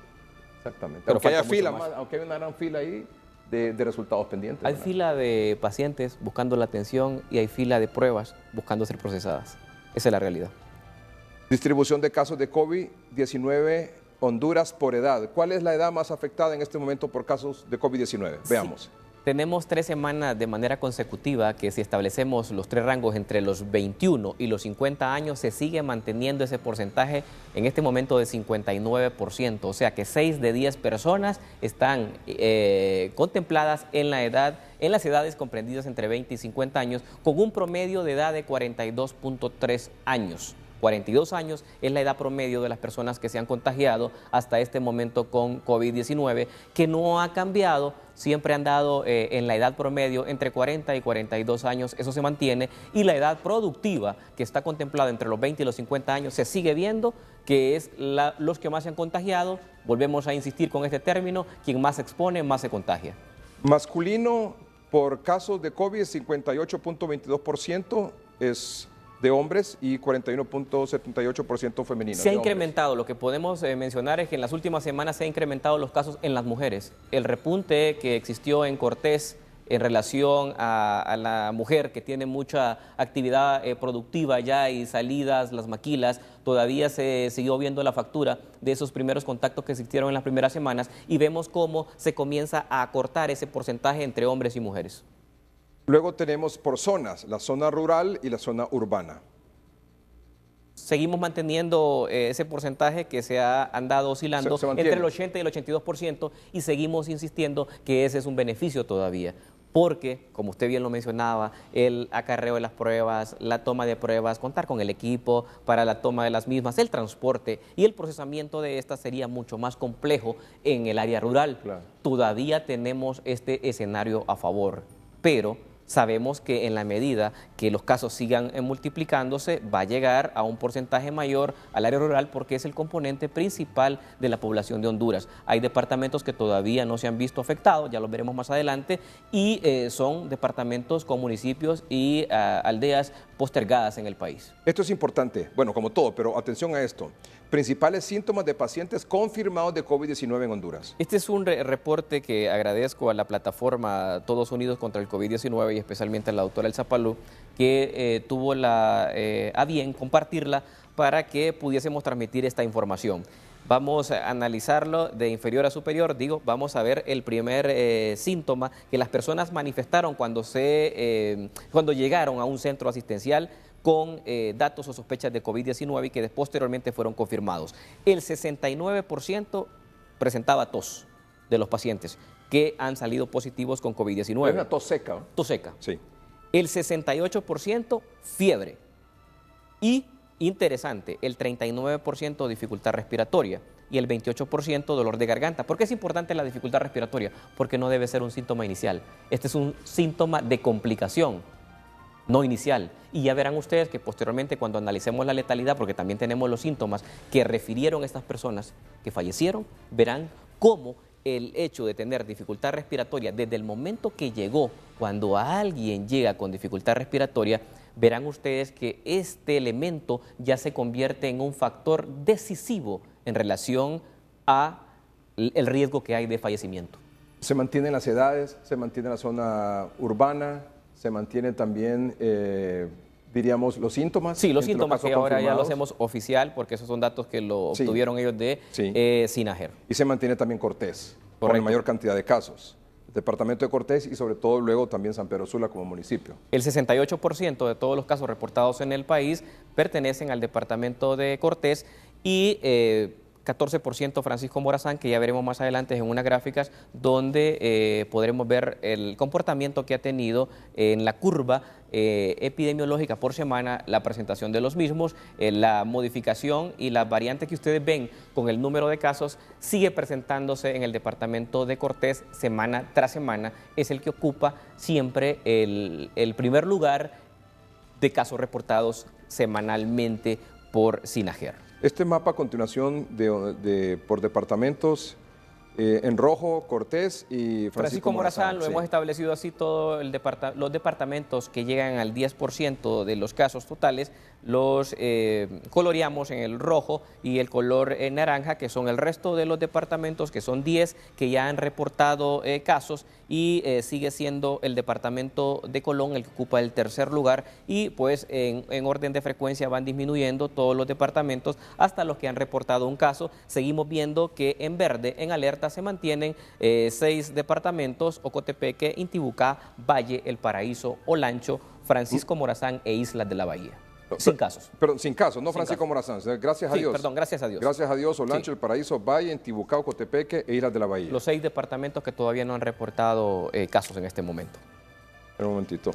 Exactamente. Pero aunque haya fila, aunque haya una gran fila ahí de resultados pendientes. Hay fila de pacientes buscando la atención y hay fila de pruebas buscando ser procesadas. Esa es la realidad. Distribución de casos de COVID-19, Honduras por edad. ¿Cuál es la edad más afectada en este momento por casos de COVID-19? Veamos. Sí. Tenemos 3 semanas de manera consecutiva que si establecemos los 3 rangos entre los 21 y los 50 años, se sigue manteniendo ese porcentaje en este momento de 59%. O sea que 6 de 10 personas están contempladas en las edades comprendidas entre 20 y 50 años, con un promedio de edad de 42.3 años. 42 años es la edad promedio de las personas que se han contagiado hasta este momento con COVID-19, que no ha cambiado, siempre han dado en la edad promedio entre 40 y 42 años, eso se mantiene, y la edad productiva, que está contemplada entre los 20 y los 50 años, se sigue viendo que es los que más se han contagiado. Volvemos a insistir con este término: quien más se expone, más se contagia. Masculino por casos de COVID, 58.22% es de hombres y 41.78% femeninos. Se ha incrementado, lo que podemos mencionar es que en las últimas semanas se han incrementado los casos en las mujeres. El repunte que existió en Cortés en relación a la mujer que tiene mucha actividad productiva ya y salidas, las maquilas, todavía se siguió viendo la factura de esos primeros contactos que existieron en las primeras semanas, y vemos cómo se comienza a acortar ese porcentaje entre hombres y mujeres. Luego tenemos por zonas, la zona rural y la zona urbana. Seguimos manteniendo ese porcentaje que se ha andado oscilando entre el 80 y el 82%, y seguimos insistiendo que ese es un beneficio todavía. Porque, como usted bien lo mencionaba, el acarreo de las pruebas, la toma de pruebas, contar con el equipo para la toma de las mismas, el transporte y el procesamiento de estas sería mucho más complejo en el área rural. Claro. Todavía tenemos este escenario a favor, pero sabemos que en la medida que los casos sigan multiplicándose, va a llegar a un porcentaje mayor al área rural, porque es el componente principal de la población de Honduras. Hay departamentos que todavía no se han visto afectados, ya los veremos más adelante, y son departamentos con municipios y aldeas postergadas en el país. Esto es importante, bueno, como todo, pero atención a esto. Principales síntomas de pacientes confirmados de COVID-19 en Honduras. Este es un reporte que agradezco a la plataforma Todos Unidos contra el COVID-19 y especialmente a la doctora Elsa Palú, que tuvo a bien compartirla para que pudiésemos transmitir esta información. Vamos a analizarlo de inferior a superior. Vamos a ver el primer síntoma que las personas manifestaron cuando llegaron a un centro asistencial con datos o sospechas de COVID-19 y que posteriormente fueron confirmados. El 69% presentaba tos de los pacientes que han salido positivos con COVID-19. Es una tos seca, ¿no? Tos seca. Sí. El 68% fiebre. Y, interesante, el 39% dificultad respiratoria y el 28% dolor de garganta. ¿Por qué es importante la dificultad respiratoria? Porque no debe ser un síntoma inicial. Este es un síntoma de complicación, no inicial. Y ya verán ustedes que posteriormente, cuando analicemos la letalidad, porque también tenemos los síntomas que refirieron estas personas que fallecieron, verán cómo el hecho de tener dificultad respiratoria desde el momento que llegó, cuando alguien llega con dificultad respiratoria, verán ustedes que este elemento ya se convierte en un factor decisivo en relación a el riesgo que hay de fallecimiento. Se mantienen las edades, se mantiene la zona urbana, se mantienen también, diríamos, los síntomas. Sí, los síntomas que ahora ya lo hacemos oficial, porque esos son datos que lo obtuvieron ellos de SINAGER. Y se mantiene también Cortés, con la mayor cantidad de casos. Es departamento de Cortés y sobre todo luego también San Pedro Sula como municipio. El 68% de todos los casos reportados en el país pertenecen al departamento de Cortés y 14% Francisco Morazán, que ya veremos más adelante en unas gráficas donde podremos ver el comportamiento que ha tenido en la curva epidemiológica por semana, la presentación de los mismos, la modificación y las variantes que ustedes ven con el número de casos sigue presentándose en el departamento de Cortés semana tras semana. Es el que ocupa siempre el primer lugar de casos reportados semanalmente por SINAGER. Este mapa a continuación por departamentos, en rojo Cortés y Francisco Morazán, lo sí. hemos establecido así todos los departamentos que llegan al 10% de los casos totales, los coloreamos en el rojo y el color naranja, que son el resto de los departamentos, que son 10 que ya han reportado casos, y sigue siendo el departamento de Colón el que ocupa el tercer lugar, y pues en orden de frecuencia van disminuyendo todos los departamentos hasta los que han reportado un caso. Seguimos viendo que en verde, en alerta, se mantienen 6 departamentos: Ocotepeque, Intibucá, Valle, El Paraíso, Olancho, Francisco Morazán e Islas de la Bahía. Sin casos. Perdón, sin casos, no Francisco Morazán. Gracias a Dios. Perdón, gracias a Dios. Gracias a Dios, Olancho, Sí. El Paraíso, Valle, Intibucá, Ocotepeque e Islas de la Bahía. Los 6 departamentos que todavía no han reportado casos en este momento. Un momentito.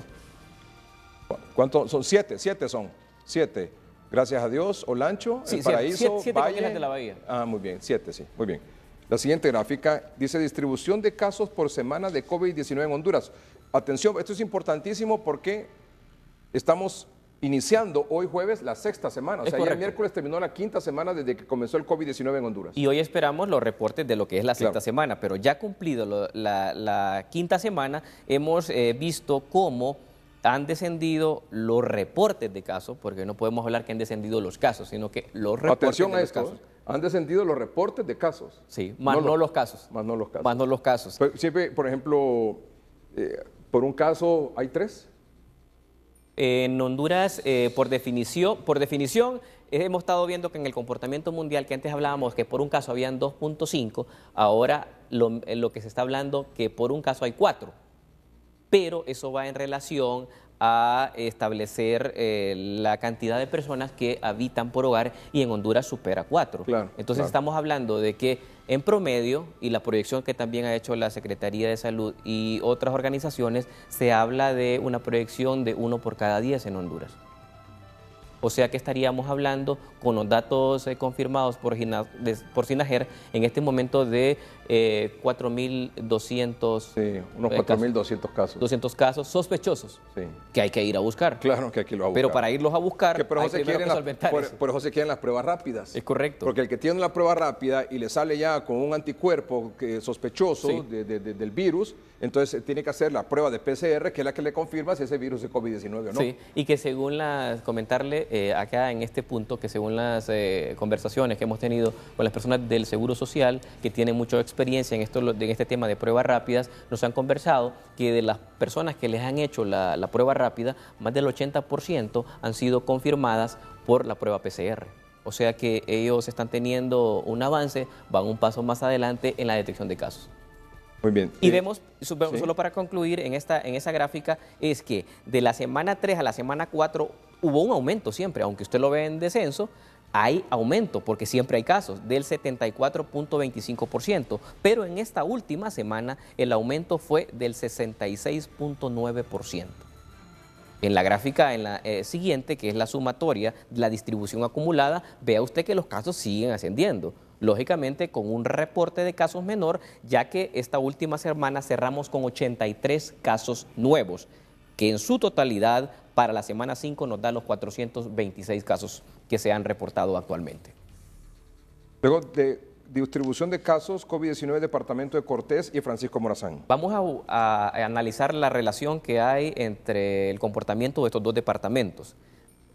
¿Cuántos son? 7 son. 7. Gracias a Dios, Olancho, Sí, El Paraíso, siete Valle. Islas de la Bahía. Ah, muy bien, 7, sí, muy bien. La siguiente gráfica dice distribución de casos por semana de COVID-19 en Honduras. Atención, esto es importantísimo porque estamos iniciando hoy jueves la 6ª semana. O sea, ya el miércoles terminó la 5ª semana desde que comenzó el COVID-19 en Honduras. Y hoy esperamos los reportes de lo que es la 6ª semana, pero ya cumplido la 5ª semana, hemos visto cómo han descendido los reportes de casos, porque no podemos hablar que han descendido los casos, sino que los reportes Atención de a los esto, casos. han descendido los reportes de casos. Sí, más no los casos. Más no los casos. Más no los casos. Pero siempre, por ejemplo, por un caso hay 3. En Honduras, por definición, hemos estado viendo que en el comportamiento mundial, que antes hablábamos que por un caso habían 2.5, ahora lo que se está hablando que por un caso hay 4. Pero eso va en relación a establecer la cantidad de personas que habitan por hogar, y en Honduras supera 4. Entonces estamos hablando de que en promedio, y la proyección que también ha hecho la Secretaría de Salud y otras organizaciones, se habla de una proyección de 1 por cada 10 en Honduras. O sea que estaríamos hablando, con los datos confirmados por SINAGER, en este momento de 4.200... Sí, unos 4.200 casos. 200 casos sospechosos, que hay que ir a buscar. Claro que hay que irlos a buscar. Pero para irlos a buscar, que por hay eso se primero que solventar eso. por eso se quieren las pruebas rápidas. Es correcto. Porque el que tiene la prueba rápida y le sale ya con un anticuerpo sospechoso del virus, entonces tiene que hacer la prueba de PCR, que es la que le confirma si ese virus es COVID-19 o no. Sí, y que según comentarle acá en este punto, que según las conversaciones que hemos tenido con las personas del Seguro Social, que tienen mucha experiencia en este tema de pruebas rápidas, nos han conversado que de las personas que les han hecho la prueba rápida, más del 80% han sido confirmadas por la prueba PCR. O sea que ellos están teniendo un avance, van un paso más adelante en la detección de casos. Muy bien. Y vemos, solo para concluir en esa gráfica, es que de la semana 3 a la semana 4 hubo un aumento siempre, aunque usted lo ve en descenso, hay aumento, porque siempre hay casos, del 74.25%, pero en esta última semana el aumento fue del 66.9%. En la gráfica siguiente, que es la sumatoria, la distribución acumulada, vea usted que los casos siguen ascendiendo. Lógicamente con un reporte de casos menor, ya que esta última semana cerramos con 83 casos nuevos, que en su totalidad para la semana 5 nos da los 426 casos que se han reportado actualmente. Luego de distribución de casos COVID-19, departamento de Cortés y Francisco Morazán. Vamos a analizar la relación que hay entre el comportamiento de estos dos departamentos.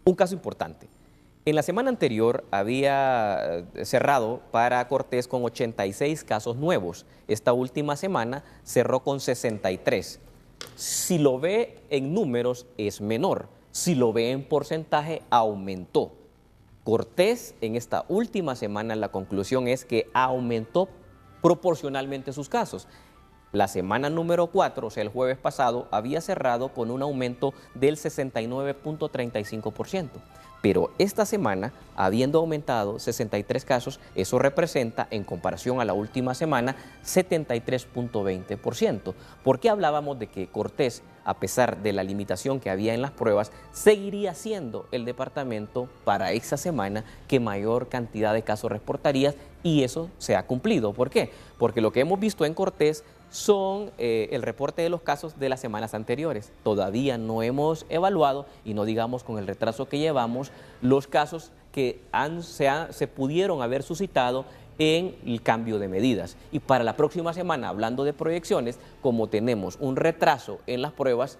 Un caso importante. En la semana anterior había cerrado para Cortés con 86 casos nuevos. Esta última semana cerró con 63. Si lo ve en números es menor, si lo ve en porcentaje aumentó. Cortés en esta última semana la conclusión es que aumentó proporcionalmente sus casos. La semana número 4, o sea, el jueves pasado, había cerrado con un aumento del 69.35%. Pero esta semana, habiendo aumentado 63 casos, eso representa, en comparación a la última semana, 73.20%. ¿Por qué hablábamos de que Cortés, a pesar de la limitación que había en las pruebas, seguiría siendo el departamento para esa semana que mayor cantidad de casos reportaría? Y eso se ha cumplido. ¿Por qué? Porque lo que hemos visto en Cortés son el reporte de los casos de las semanas anteriores. Todavía no hemos evaluado, y no digamos con el retraso que llevamos, los casos que se pudieron haber suscitado en el cambio de medidas. Y para la próxima semana, hablando de proyecciones, como tenemos un retraso en las pruebas,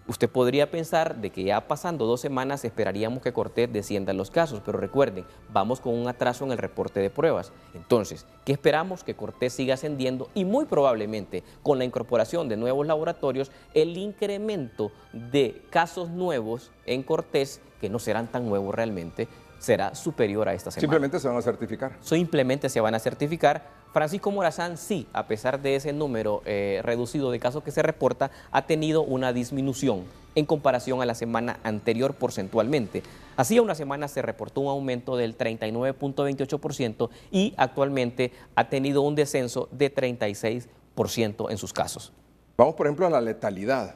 usted podría pensar de que ya pasando 2 semanas esperaríamos que Cortés descienda los casos, pero recuerden, vamos con un atraso en el reporte de pruebas. Entonces, ¿qué esperamos? Que Cortés siga ascendiendo y muy probablemente con la incorporación de nuevos laboratorios, el incremento de casos nuevos en Cortés, que no serán tan nuevos realmente, será superior a esta semana. Simplemente se van a certificar. Simplemente se van a certificar. Francisco Morazán sí, a pesar de ese número reducido de casos que se reporta, ha tenido una disminución en comparación a la semana anterior porcentualmente. Hacía una semana se reportó un aumento del 39.28% y actualmente ha tenido un descenso de 36% en sus casos. Vamos, por ejemplo, a la letalidad.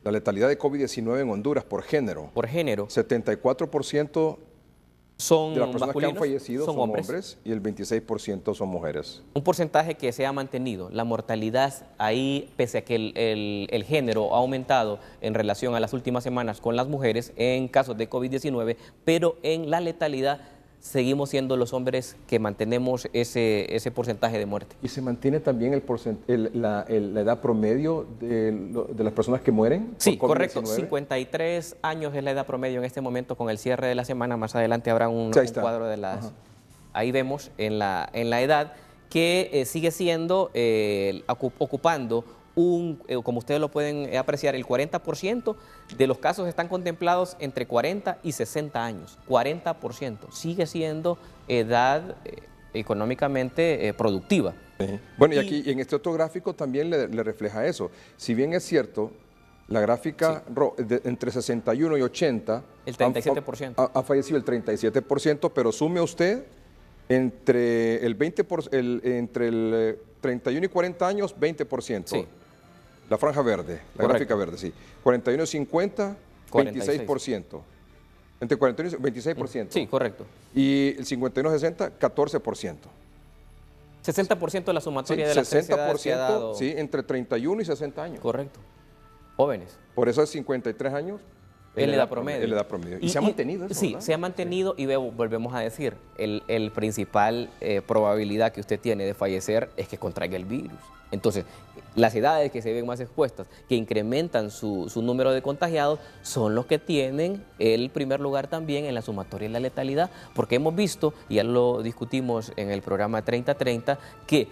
La letalidad de COVID-19 en Honduras por género. Por género. 74% son de las personas que han masculinos, fallecido son hombres y el 26% son mujeres. Un porcentaje que se ha mantenido. La mortalidad ahí, pese a que el género ha aumentado en relación a las últimas semanas con las mujeres en casos de COVID-19, pero en la letalidad seguimos siendo los hombres que mantenemos ese porcentaje de muerte. ¿Y se mantiene también la edad promedio de las personas que mueren? Sí, correcto. 53 años es la edad promedio en este momento con el cierre de la semana. Más adelante habrá un cuadro de las... Ajá. Ahí vemos en la edad que sigue siendo, ocupando como ustedes lo pueden apreciar, el 40% de los casos están contemplados entre 40 y 60 años. 40%. Sigue siendo edad económicamente productiva. Sí. Bueno, y aquí en este otro gráfico también le refleja eso. Si bien es cierto, la gráfica entre 61 y 80... El 37%. Ha fallecido el 37%, pero sume usted entre el 31 y 40 años, 20%. Sí. La franja verde, la gráfica verde, sí. 41 y 50, 26%. Entre 41 y 26%. Sí, correcto. Y el 51 y 60, 14%. 60% de la sumatoria de las 60%, se ha dado... Sí, entre 31 y 60 años. Correcto. Jóvenes. Por eso es 53 años. En la edad promedio. En la edad promedio. Y se ha mantenido eso, sí, ¿verdad? Se ha mantenido y volvemos a decir, el principal probabilidad que usted tiene de fallecer es que contraiga el virus. Entonces, las edades que se ven más expuestas, que incrementan su número de contagiados, son los que tienen el primer lugar también en la sumatoria y la letalidad, porque hemos visto, y ya lo discutimos en el programa 3030, que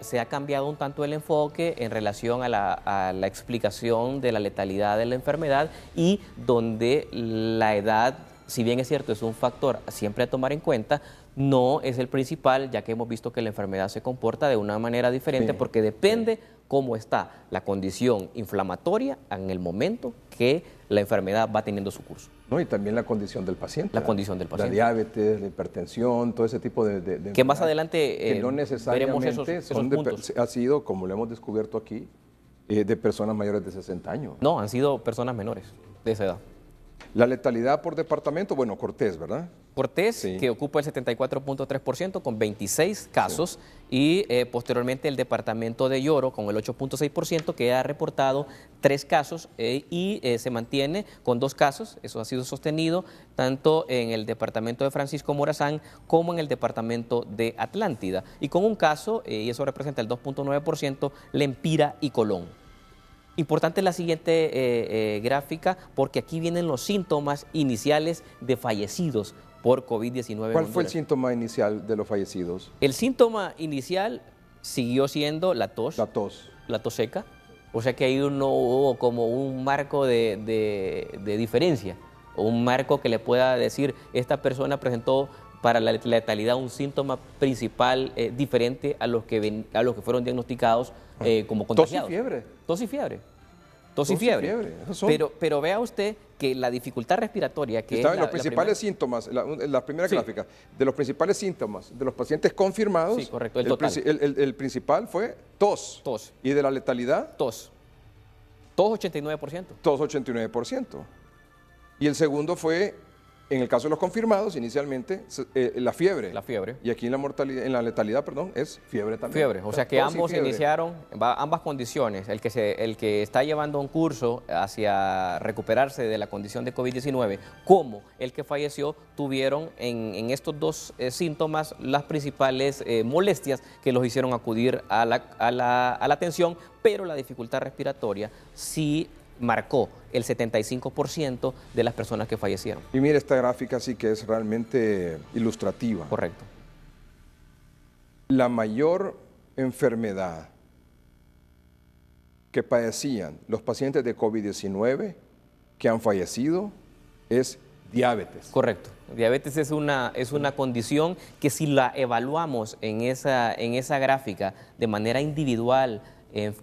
se ha cambiado un tanto el enfoque en relación a la explicación de la letalidad de la enfermedad y donde la edad, si bien es cierto, es un factor siempre a tomar en cuenta, no es el principal, ya que hemos visto que la enfermedad se comporta de una manera diferente porque depende cómo está la condición inflamatoria en el momento que la enfermedad va teniendo su curso. No, y también la condición del paciente. La condición del paciente. La diabetes, la hipertensión, todo ese tipo de que más adelante que no necesariamente veremos esos puntos. Ha sido, como lo hemos descubierto aquí, de personas mayores de 60 años. No, han sido personas menores de esa edad. La letalidad por departamento, bueno, Cortés, ¿verdad? Cortés, sí, que ocupa el 74.3% con 26 casos, sí, y posteriormente el departamento de Yoro con el 8.6%, que ha reportado 3 casos y se mantiene con 2 casos. Eso ha sido sostenido tanto en el departamento de Francisco Morazán como en el departamento de Atlántida. Y con un caso, y eso representa el 2.9%, Lempira y Colón. Importante la siguiente gráfica, porque aquí vienen los síntomas iniciales de fallecidos por COVID-19. ¿Cuál fue el síntoma inicial de los fallecidos? El síntoma inicial siguió siendo la tos. La tos. La tos seca. O sea que ahí no hubo como un marco de diferencia, o un marco que le pueda decir, esta persona presentó para la letalidad un síntoma principal diferente a los que fueron diagnosticados como contagiados. Tos y fiebre. Tos y fiebre. Tos y fiebre. Pero vea usted que la dificultad respiratoria que estaban los principales síntomas, la primera gráfica, de los principales síntomas de los pacientes confirmados, sí, correcto, el principal fue tos. ¿Y de la letalidad? Tos 89%. Tos 89%. Y el segundo fue, en el caso de los confirmados, inicialmente, la fiebre. La fiebre. Y aquí en la letalidad, es fiebre también. Fiebre, o sea que ambos iniciaron, ambas condiciones. El que está llevando un curso hacia recuperarse de la condición de COVID-19, como el que falleció, tuvieron en estos dos síntomas las principales molestias que los hicieron acudir a la atención, pero la dificultad respiratoria sí marcó el 75% de las personas que fallecieron. Y mire, esta gráfica sí que es realmente ilustrativa. Correcto. La mayor enfermedad que padecían los pacientes de COVID-19 que han fallecido es diabetes. Correcto. Diabetes es una condición que si la evaluamos en esa gráfica de manera individual,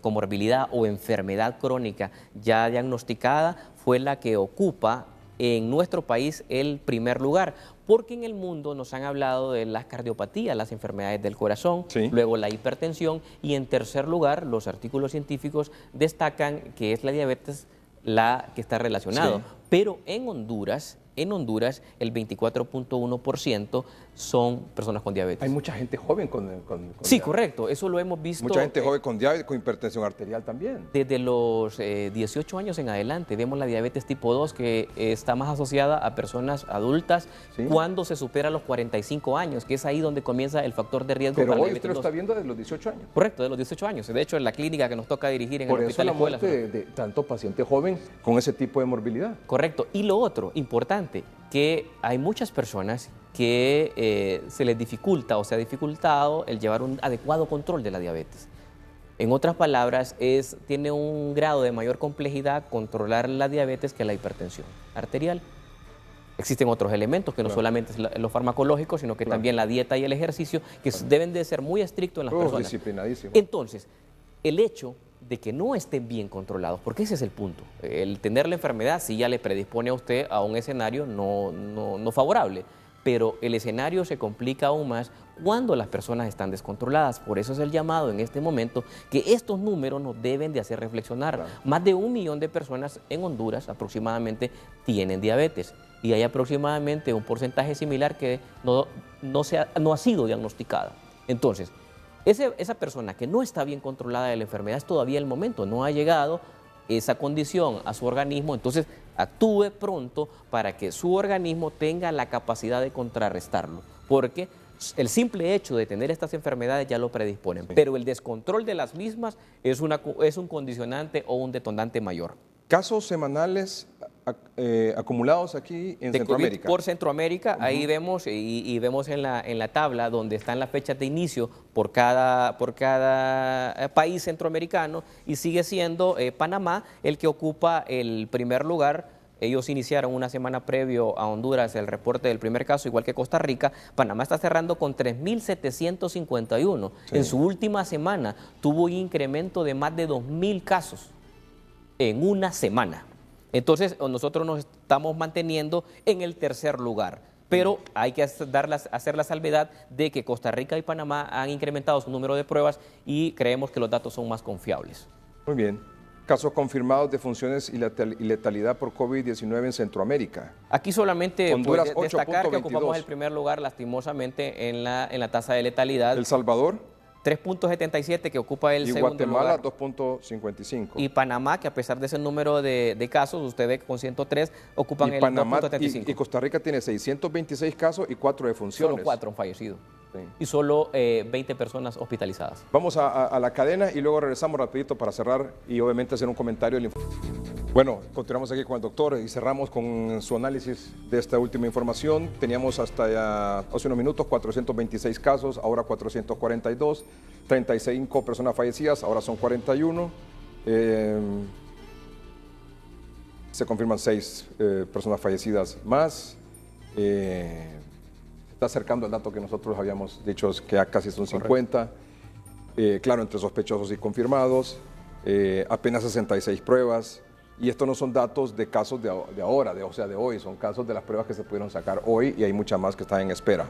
comorbilidad o enfermedad crónica ya diagnosticada, fue la que ocupa en nuestro país el primer lugar, porque en el mundo nos han hablado de las cardiopatías, las enfermedades del corazón, luego la hipertensión, y en tercer lugar los artículos científicos destacan que es la diabetes la que está relacionado. Pero en Honduras el 24.1% son personas con diabetes. Hay mucha gente joven con sí, correcto, eso lo hemos visto. Mucha gente joven con diabetes, con hipertensión arterial también. Desde los 18 años en adelante vemos la diabetes tipo 2 que está más asociada a personas adultas cuando se supera los 45 años, que es ahí donde comienza el factor de riesgo. Pero para hoy la usted lo está viendo desde los 18 años. Correcto, de los 18 años. De hecho, en la clínica que nos toca dirigir en el hospital Por eso la muerte de tanto paciente joven con ese tipo de morbilidad. Correcto. Y lo otro, importante, que hay muchas personas que se les dificulta o se ha dificultado el llevar un adecuado control de la diabetes. En otras palabras, tiene un grado de mayor complejidad controlar la diabetes que la hipertensión arterial. Existen otros elementos que no solamente es lo farmacológico, sino que también la dieta y el ejercicio, que deben de ser muy estrictos en las personas. Disciplinadísimo. Entonces, el hecho de que no estén bien controlados, porque ese es el punto. El tener la enfermedad sí ya le predispone a usted a un escenario no favorable, pero el escenario se complica aún más cuando las personas están descontroladas. Por eso es el llamado en este momento que estos números nos deben de hacer reflexionar. Más de 1 millón de personas en Honduras aproximadamente tienen diabetes y hay aproximadamente un porcentaje similar que no ha sido diagnosticada. Entonces, esa persona que no está bien controlada de la enfermedad es todavía el momento, no ha llegado esa condición a su organismo, entonces actúe pronto para que su organismo tenga la capacidad de contrarrestarlo, porque el simple hecho de tener estas enfermedades ya lo predisponen, pero el descontrol de las mismas es un condicionante o un detonante mayor. Casos semanales acumulados aquí en Centroamérica. COVID por Centroamérica, ahí vemos y vemos en la tabla donde están las fechas de inicio por cada país centroamericano, y sigue siendo Panamá el que ocupa el primer lugar. Ellos iniciaron una semana previo a Honduras el reporte del primer caso, igual que Costa Rica. Panamá está cerrando con 3.751. En su última semana tuvo un incremento de más de 2.000 casos en una semana. Entonces nosotros nos estamos manteniendo en el tercer lugar, pero hay que hacer la salvedad de que Costa Rica y Panamá han incrementado su número de pruebas y creemos que los datos son más confiables. Muy bien. Casos confirmados de funciones y letalidad por COVID-19 en Centroamérica. Aquí solamente Honduras, destacar que 8.22. ocupamos el primer lugar lastimosamente en la tasa de letalidad. El Salvador 3.77 que ocupa el segundo lugar. Y lugar. Guatemala 2.55. Y Panamá, que a pesar de ese número de casos, usted ve que con 103 ocupan el 2.75. Y Costa Rica tiene 626 casos y 4 defunciones. Solo 4 han fallecido. Sí. Y solo 20 personas hospitalizadas. Vamos a la cadena y luego regresamos rapidito para cerrar y obviamente hacer un comentario. Bueno, continuamos aquí con el doctor y cerramos con su análisis de esta última información. Teníamos hasta hace unos minutos 426 casos, ahora 442, 35 personas fallecidas, ahora son 41. Se confirman 6 personas fallecidas más. Está está acercando al dato que nosotros habíamos dicho, que ya casi son 50. Claro, entre sospechosos y confirmados, apenas 66 pruebas. Y estos no son datos de casos de ahora, o sea, de hoy, son casos de las pruebas que se pudieron sacar hoy y hay muchas más que están en espera.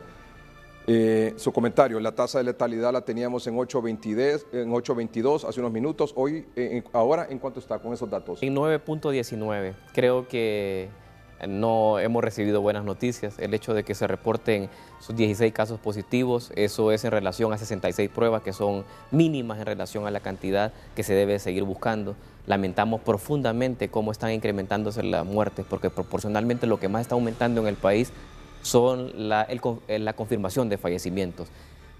Su comentario, la tasa de letalidad la teníamos en 8.22 hace unos minutos, hoy, ahora, ¿en cuánto está con esos datos? En 9.19. Creo que no hemos recibido buenas noticias. El hecho de que se reporten sus 16 casos positivos, eso es en relación a 66 pruebas que son mínimas en relación a la cantidad que se debe seguir buscando. Lamentamos profundamente cómo están incrementándose las muertes, porque proporcionalmente lo que más está aumentando en el país son la confirmación de fallecimientos.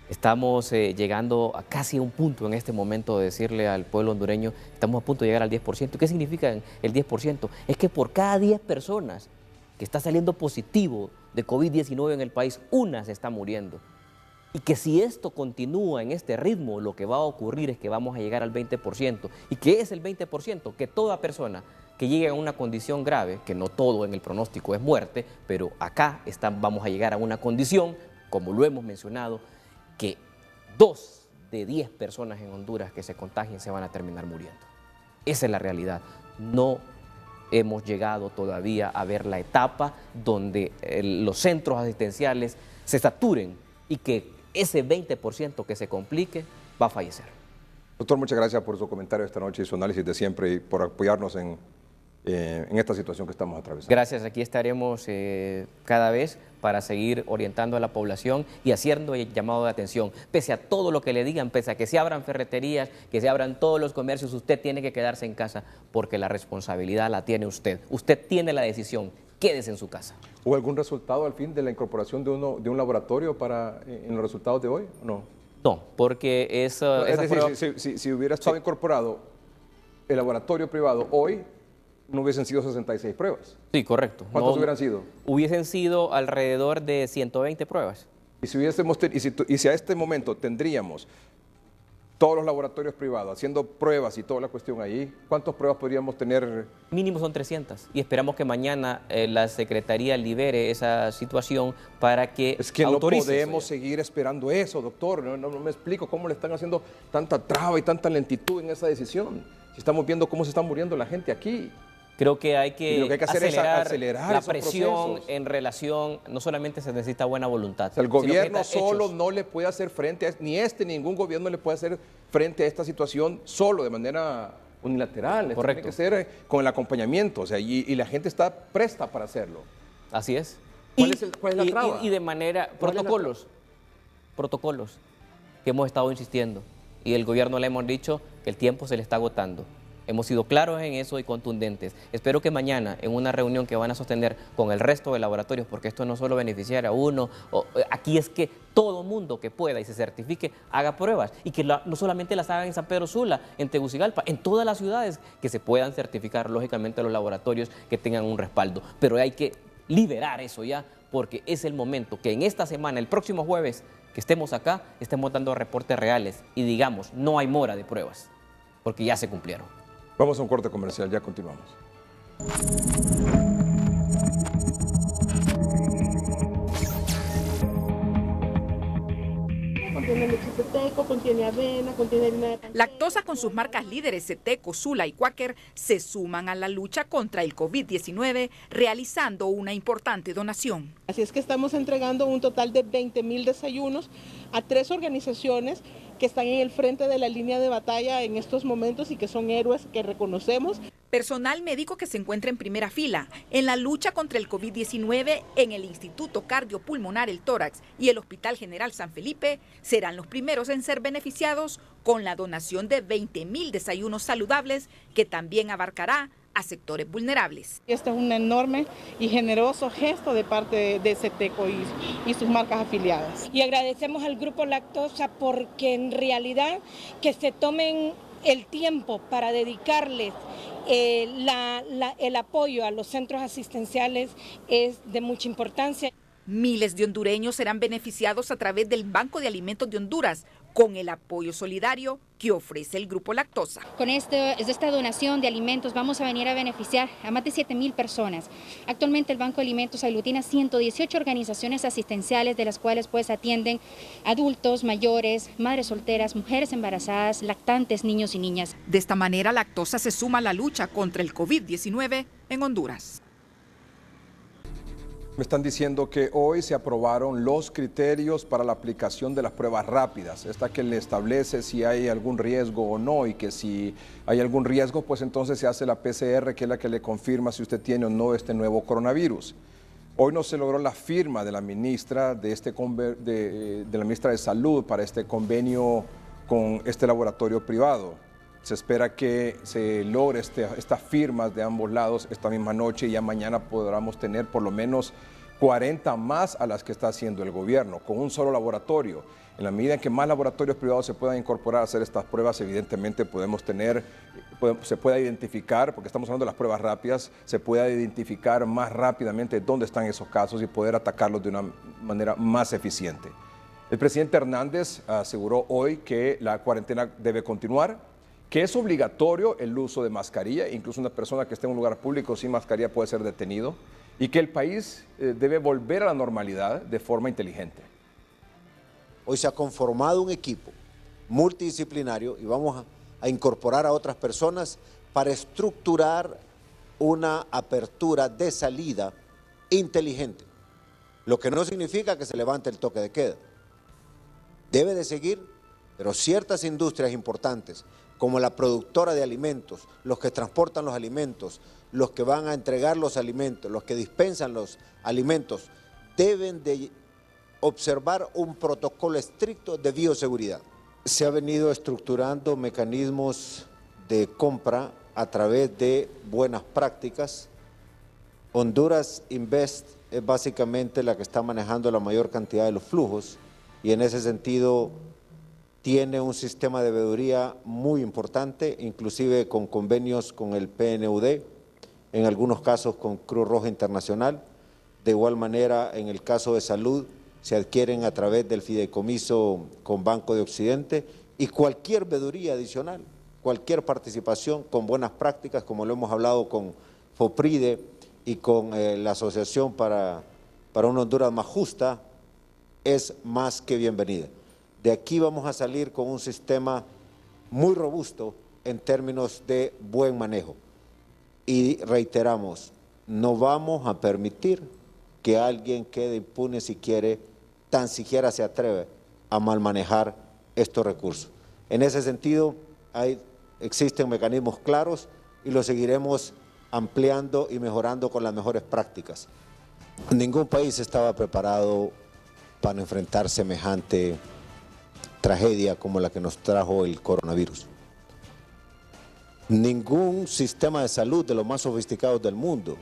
Estamos llegando a casi un punto en este momento de decirle al pueblo hondureño, estamos a punto de llegar al 10%. ¿Qué significa el 10%? Es que por cada 10 personas que está saliendo positivo de COVID-19 en el país, una se está muriendo. Y que si esto continúa en este ritmo, lo que va a ocurrir es que vamos a llegar al 20%. ¿Y qué es el 20%? Que toda persona que llegue a una condición grave, que no todo en el pronóstico es muerte, pero acá vamos a llegar a una condición, como lo hemos mencionado, que 2 de 10 personas en Honduras que se contagien se van a terminar muriendo. Esa es la realidad. No hemos llegado todavía a ver la etapa donde los centros asistenciales se saturen y que ese 20% que se complique va a fallecer. Doctor, muchas gracias por su comentario esta noche y su análisis de siempre y por apoyarnos en esta situación que estamos atravesando. Gracias, aquí estaremos cada vez para seguir orientando a la población y haciendo el llamado de atención. Pese a todo lo que le digan, pese a que se abran ferreterías, que se abran todos los comercios, usted tiene que quedarse en casa porque la responsabilidad la tiene usted. Usted tiene la decisión, quédese en su casa. ¿Hubo algún resultado al fin de la incorporación de un laboratorio en los resultados de hoy o no? No, porque esa es decir, prueba... si hubiera estado incorporado el laboratorio privado hoy, no hubiesen sido 66 pruebas. Sí, correcto. ¿Cuántos hubieran sido? Hubiesen sido alrededor de 120 pruebas. Y si a este momento tendríamos todos los laboratorios privados haciendo pruebas y toda la cuestión ahí, ¿cuántas pruebas podríamos tener? Mínimo son 300 y esperamos que mañana la Secretaría libere esa situación para que Es que no podemos seguir esperando eso, doctor. No me explico cómo le están haciendo tanta traba y tanta lentitud en esa decisión. Si estamos viendo cómo se está muriendo la gente aquí. Creo que hay que acelerar la esos presión procesos. En relación, no solamente se necesita buena voluntad. O sea, el gobierno solo hechos. no le puede hacer frente a ningún gobierno le puede hacer frente a esta situación solo, de manera unilateral. Correcto. Tiene que ser con el acompañamiento, o sea, y la gente está presta para hacerlo. Así es. ¿Cuál es la traba? Y de manera, protocolos que hemos estado insistiendo. Y el gobierno le hemos dicho que el tiempo se le está agotando. Hemos sido claros en eso y contundentes. Espero que mañana, en una reunión que van a sostener con el resto de laboratorios, porque esto no solo beneficiará a uno, aquí es que todo mundo que pueda y se certifique haga pruebas y que no solamente las hagan en San Pedro Sula, en Tegucigalpa, en todas las ciudades que se puedan certificar, lógicamente los laboratorios que tengan un respaldo. Pero hay que liberar eso ya, porque es el momento que en esta semana, el próximo jueves, que estemos acá, estemos dando reportes reales y digamos, no hay mora de pruebas, porque ya se cumplieron. Vamos a un corte comercial, ya continuamos. Contiene leche Ceteco, contiene avena, contiene harina de panceta. Lactosa con sus marcas líderes Ceteco, Sula y Quaker se suman a la lucha contra el COVID-19 realizando una importante donación. Así es que estamos entregando un total de 20,000 desayunos a 3 organizaciones que están en el frente de la línea de batalla en estos momentos y que son héroes que reconocemos. Personal médico que se encuentra en primera fila en la lucha contra el COVID-19 en el Instituto Cardiopulmonar El Tórax y el Hospital General San Felipe serán los primeros en ser beneficiados con la donación de 20,000 desayunos saludables que también abarcará a sectores vulnerables. Este es un enorme y generoso gesto de parte de Ceteco y sus marcas afiliadas. Y agradecemos al Grupo Lactosa porque en realidad que se tomen el tiempo para dedicarles el apoyo a los centros asistenciales es de mucha importancia. Miles de hondureños serán beneficiados a través del Banco de Alimentos de Honduras, con el apoyo solidario que ofrece el Grupo Lactosa. Con esta donación de alimentos vamos a venir a beneficiar a más de 7,000 personas. Actualmente el Banco de Alimentos aglutina 118 organizaciones asistenciales, de las cuales pues atienden adultos, mayores, madres solteras, mujeres embarazadas, lactantes, niños y niñas. De esta manera, Lactosa se suma a la lucha contra el COVID-19 en Honduras. Me están diciendo que hoy se aprobaron los criterios para la aplicación de las pruebas rápidas, esta que le establece si hay algún riesgo o no, y que si hay algún riesgo, pues entonces se hace la PCR, que es la que le confirma si usted tiene o no este nuevo coronavirus. Hoy no se logró la firma de la ministra de la ministra de Salud para este convenio con este laboratorio privado. Se espera que se logre estas firmas de ambos lados esta misma noche, y ya mañana podamos tener por lo menos 40 más a las que está haciendo el gobierno, con un solo laboratorio. En la medida en que más laboratorios privados se puedan incorporar a hacer estas pruebas, evidentemente se pueda identificar, porque estamos hablando de las pruebas rápidas, se pueda identificar más rápidamente dónde están esos casos y poder atacarlos de una manera más eficiente. El presidente Hernández aseguró hoy que la cuarentena debe continuar, que es obligatorio el uso de mascarilla, incluso una persona que esté en un lugar público sin mascarilla puede ser detenido, y que el país debe volver a la normalidad de forma inteligente. Hoy se ha conformado un equipo multidisciplinario y vamos a incorporar a otras personas para estructurar una apertura de salida inteligente, lo que no significa que se levante el toque de queda. Debe de seguir, pero ciertas industrias importantes, como la productora de alimentos, los que transportan los alimentos, los que van a entregar los alimentos, los que dispensan los alimentos, deben de observar un protocolo estricto de bioseguridad. Se ha venido estructurando mecanismos de compra a través de buenas prácticas. Honduras Invest es básicamente la que está manejando la mayor cantidad de los flujos, y en ese sentido tiene un sistema de veeduría muy importante, inclusive con convenios con el PNUD, en algunos casos con Cruz Roja Internacional. De igual manera, en el caso de salud, se adquieren a través del fideicomiso con Banco de Occidente, y cualquier veeduría adicional, cualquier participación con buenas prácticas, como lo hemos hablado con FOPRIDE y con la Asociación para una Honduras más justa, es más que bienvenida. De aquí vamos a salir con un sistema muy robusto en términos de buen manejo. Y reiteramos, no vamos a permitir que alguien quede impune si quiere, tan siquiera se atreve a mal manejar estos recursos. En ese sentido, existen mecanismos claros y los seguiremos ampliando y mejorando con las mejores prácticas. Ningún país estaba preparado para enfrentar semejante tragedia como la que nos trajo el coronavirus. Ningún sistema de salud de los más sofisticados del mundo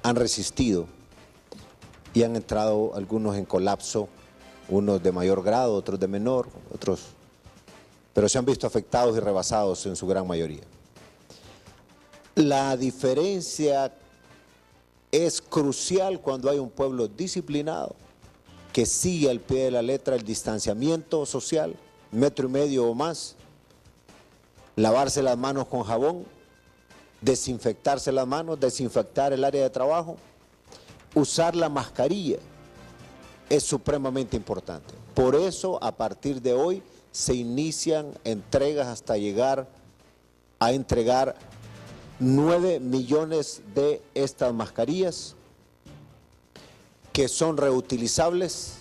han resistido, y han entrado algunos en colapso, unos de mayor grado, otros de menor, pero se han visto afectados y rebasados en su gran mayoría. La diferencia es crucial cuando hay un pueblo disciplinado que sigue al pie de la letra el distanciamiento social, 1,5 metros o más, lavarse las manos con jabón, desinfectarse las manos, desinfectar el área de trabajo, usar la mascarilla es supremamente importante. Por eso, a partir de hoy, se inician entregas hasta llegar a entregar 9 millones de estas mascarillas, que son reutilizables.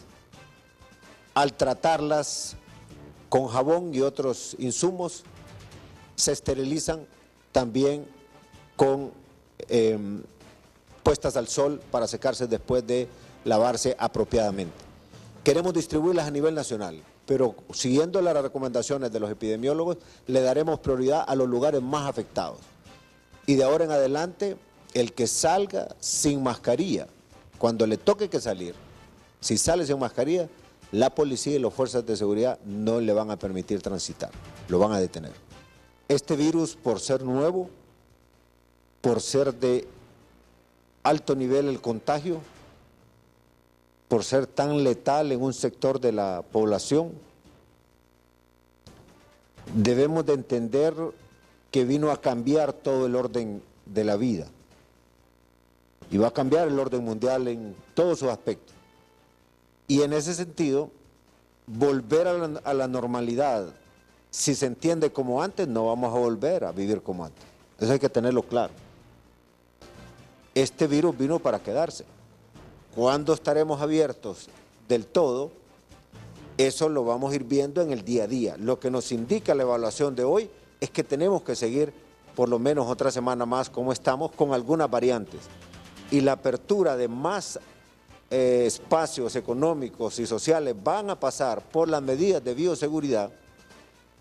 Al tratarlas con jabón y otros insumos, se esterilizan también con puestas al sol para secarse después de lavarse apropiadamente. Queremos distribuirlas a nivel nacional, pero siguiendo las recomendaciones de los epidemiólogos, le daremos prioridad a los lugares más afectados. Y de ahora en adelante, el que salga sin mascarilla, cuando le toque que salir, si sale sin mascarilla, la policía y las fuerzas de seguridad no le van a permitir transitar, lo van a detener. Este virus, por ser nuevo, por ser de alto nivel el contagio, por ser tan letal en un sector de la población. Debemos de entender que vino a cambiar todo el orden de la vida y va a cambiar el orden mundial en todos sus aspectos. Y en ese sentido, volver a la normalidad, si se entiende como antes, no vamos a volver a vivir como antes. Eso hay que tenerlo claro. Este virus vino para quedarse. ¿Cuándo estaremos abiertos del todo? Eso lo vamos a ir viendo en el día a día. Lo que nos indica la evaluación de hoy es que tenemos que seguir por lo menos otra semana más como estamos, con algunas variantes. Y la apertura de más espacios económicos y sociales van a pasar por las medidas de bioseguridad,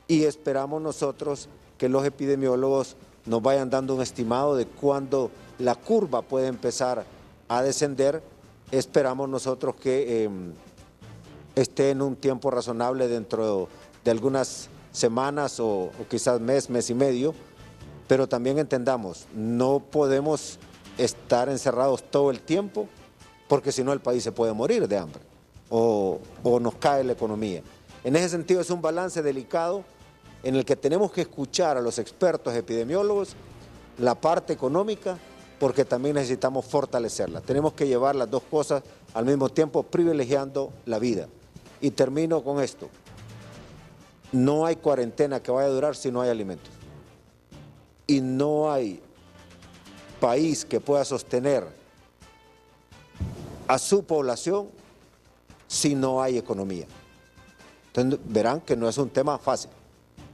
y esperamos nosotros que los epidemiólogos nos vayan dando un estimado de cuándo la curva puede empezar a descender. Esperamos nosotros que esté en un tiempo razonable dentro de algunas semanas o quizás mes y medio, pero también entendamos, no podemos estar encerrados todo el tiempo, porque si no el país se puede morir de hambre o nos cae la economía. En ese sentido es un balance delicado en el que tenemos que escuchar a los expertos epidemiólogos, la parte económica, porque también necesitamos fortalecerla. Tenemos que llevar las dos cosas al mismo tiempo, privilegiando la vida. Y termino con esto. No hay cuarentena que vaya a durar si no hay alimentos. Y no hay país que pueda sostener a su población si no hay economía. Entonces verán que no es un tema fácil.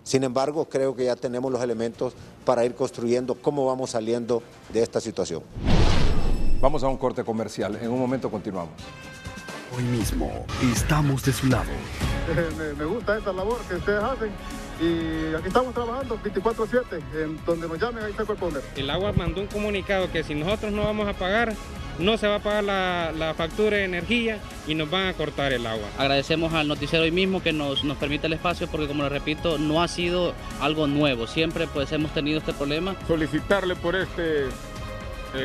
Sin embargo, creo que ya tenemos los elementos para ir construyendo cómo vamos saliendo de esta situación. Vamos a un corte comercial. En un momento continuamos. Hoy mismo estamos de su lado. Me gusta esta labor que ustedes hacen y aquí estamos trabajando 24/7. En donde nos llamen, ahí está el poder. El agua mandó un comunicado que si nosotros no vamos a pagar, no se va a pagar la factura de energía y nos van a cortar el agua. Agradecemos al noticiero hoy mismo que nos permite el espacio, porque como les repito, no ha sido algo nuevo. Siempre pues hemos tenido este problema. Solicitarle por este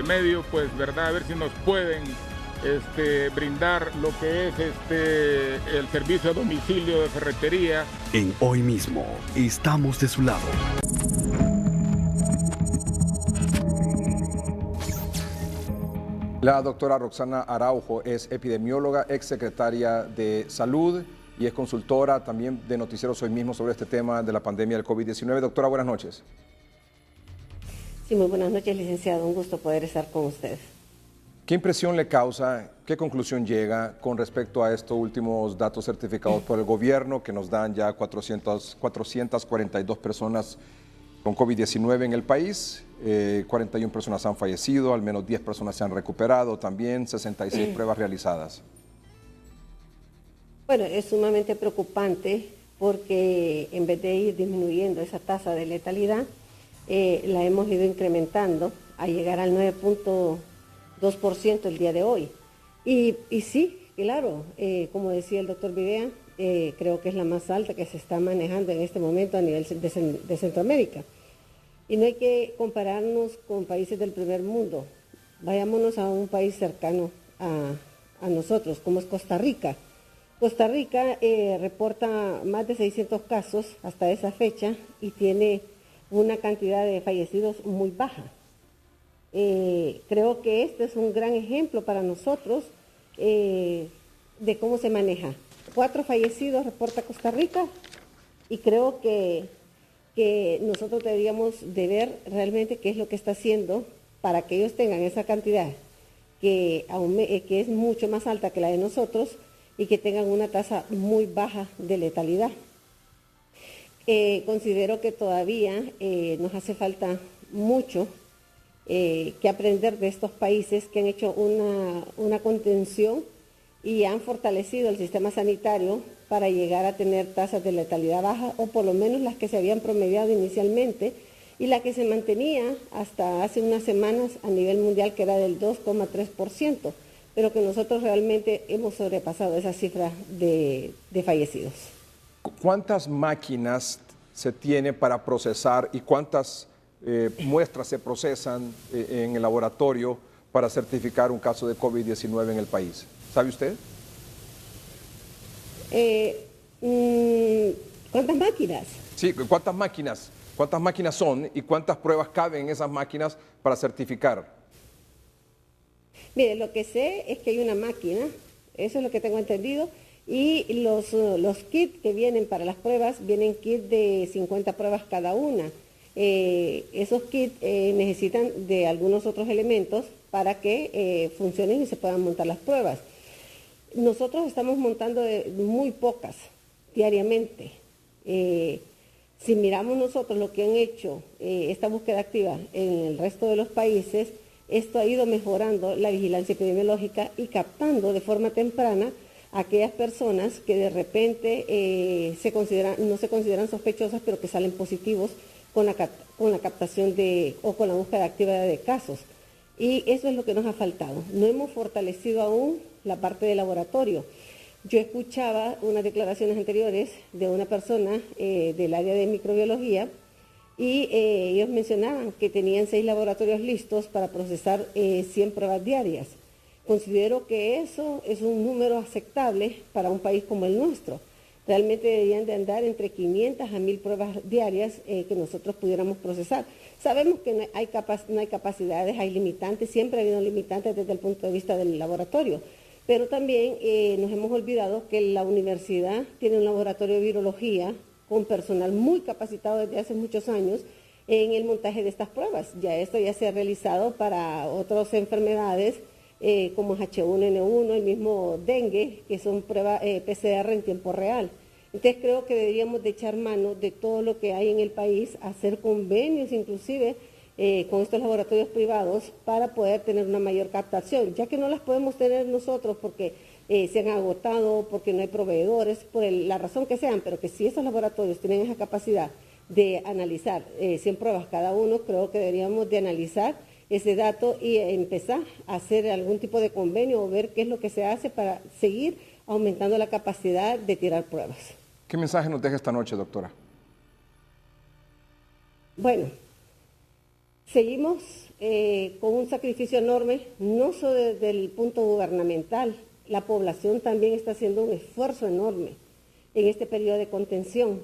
medio, pues verdad, a ver si nos pueden brindar lo que es el servicio a domicilio de ferretería. En Hoy mismo estamos de su lado. La doctora Roxana Araujo es epidemióloga, exsecretaria de Salud y es consultora también de Noticieros Hoy Mismo sobre este tema de la pandemia del COVID-19. Doctora, buenas noches. Sí, muy buenas noches, licenciado. Un gusto poder estar con ustedes. ¿Qué impresión le causa, qué conclusión llega con respecto a estos últimos datos certificados por el gobierno, que nos dan ya 442 personas con COVID-19 en el país? 41 personas han fallecido, al menos 10 personas se han recuperado, también 66 pruebas realizadas. Bueno, es sumamente preocupante porque en vez de ir disminuyendo esa tasa de letalidad, la hemos ido incrementando a llegar al 9.2% el día de hoy. Y sí, claro, como decía el doctor Videa, creo que es la más alta que se está manejando en este momento a nivel de Centroamérica. Y no hay que compararnos con países del primer mundo. Vayámonos a un país cercano a nosotros, como es Costa Rica. Costa Rica reporta más de 600 casos hasta esa fecha y tiene una cantidad de fallecidos muy baja. Creo que este es un gran ejemplo para nosotros de cómo se maneja. 4 fallecidos reporta Costa Rica y creo que nosotros deberíamos de ver realmente qué es lo que está haciendo para que ellos tengan esa cantidad que es mucho más alta que la de nosotros y que tengan una tasa muy baja de letalidad. Considero que todavía nos hace falta mucho que aprender de estos países que han hecho una contención y han fortalecido el sistema sanitario para llegar a tener tasas de letalidad baja, o por lo menos las que se habían promediado inicialmente y la que se mantenía hasta hace unas semanas a nivel mundial, que era del 2,3%, pero que nosotros realmente hemos sobrepasado esa cifra de fallecidos. ¿Cuántas máquinas se tiene para procesar y cuántas muestras se procesan en el laboratorio para certificar un caso de COVID-19 en el país? ¿Sabe usted? ¿Cuántas máquinas? Sí, ¿cuántas máquinas son y cuántas pruebas caben en esas máquinas para certificar? Mire, lo que sé es que hay una máquina, eso es lo que tengo entendido, y los kits que vienen para las pruebas, vienen kits de 50 pruebas cada una. Esos kits necesitan de algunos otros elementos para que funcionen y se puedan montar las pruebas. Nosotros estamos montando muy pocas diariamente. Si miramos nosotros lo que han hecho esta búsqueda activa en el resto de los países, esto ha ido mejorando la vigilancia epidemiológica y captando de forma temprana a aquellas personas que de repente no se consideran sospechosas, pero que salen positivos con la captación o con la búsqueda activa de casos. Y eso es lo que nos ha faltado. No hemos fortalecido aún la parte de laboratorio. Yo escuchaba unas declaraciones anteriores de una persona del área de microbiología y ellos mencionaban que tenían 6 laboratorios listos para procesar 100 pruebas diarias. Considero que eso es un número aceptable para un país como el nuestro. Realmente deberían de andar entre 500 a 1000 pruebas diarias que nosotros pudiéramos procesar. Sabemos que no hay capacidades, hay limitantes, siempre ha habido limitantes desde el punto de vista del laboratorio, pero también nos hemos olvidado que la universidad tiene un laboratorio de virología con personal muy capacitado desde hace muchos años en el montaje de estas pruebas. Esto ya se ha realizado para otras enfermedades como H1N1, el mismo dengue, que son pruebas PCR en tiempo real. Entonces creo que deberíamos de echar mano de todo lo que hay en el país, hacer convenios inclusive con estos laboratorios privados para poder tener una mayor captación, ya que no las podemos tener nosotros porque se han agotado, porque no hay proveedores, por la razón que sean, pero que si esos laboratorios tienen esa capacidad de analizar 100 pruebas cada uno, creo que deberíamos de analizar ese dato y empezar a hacer algún tipo de convenio o ver qué es lo que se hace para seguir aumentando la capacidad de tirar pruebas. ¿Qué mensaje nos deja esta noche, doctora? Bueno, seguimos con un sacrificio enorme, no solo desde el punto gubernamental, la población también está haciendo un esfuerzo enorme en este periodo de contención.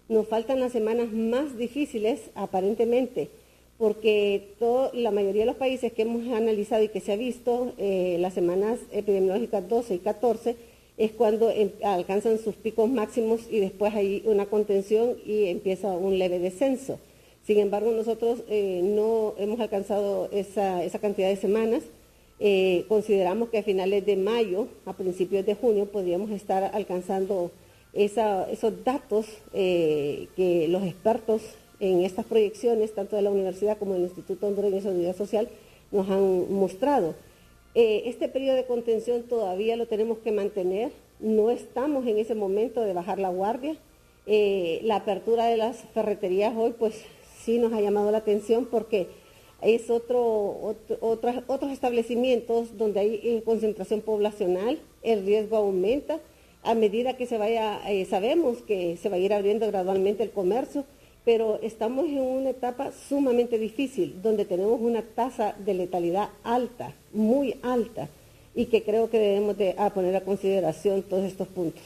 Nos faltan las semanas más difíciles, aparentemente, porque la mayoría de los países que hemos analizado y que se ha visto, las semanas epidemiológicas 12 y 14, es cuando alcanzan sus picos máximos y después hay una contención y empieza un leve descenso. Sin embargo, nosotros no hemos alcanzado esa cantidad de semanas. Consideramos que a finales de mayo, a principios de junio, podríamos estar alcanzando esos datos que los expertos en estas proyecciones, tanto de la universidad como del Instituto Hondureño de Seguridad Social, nos han mostrado. Este periodo de contención todavía lo tenemos que mantener, no estamos en ese momento de bajar la guardia. La apertura de las ferreterías hoy pues sí nos ha llamado la atención porque es otros establecimientos donde hay concentración poblacional, el riesgo aumenta a medida que sabemos que se va a ir abriendo gradualmente el comercio, pero estamos en una etapa sumamente difícil, donde tenemos una tasa de letalidad alta, muy alta, y que creo que debemos de poner a consideración todos estos puntos.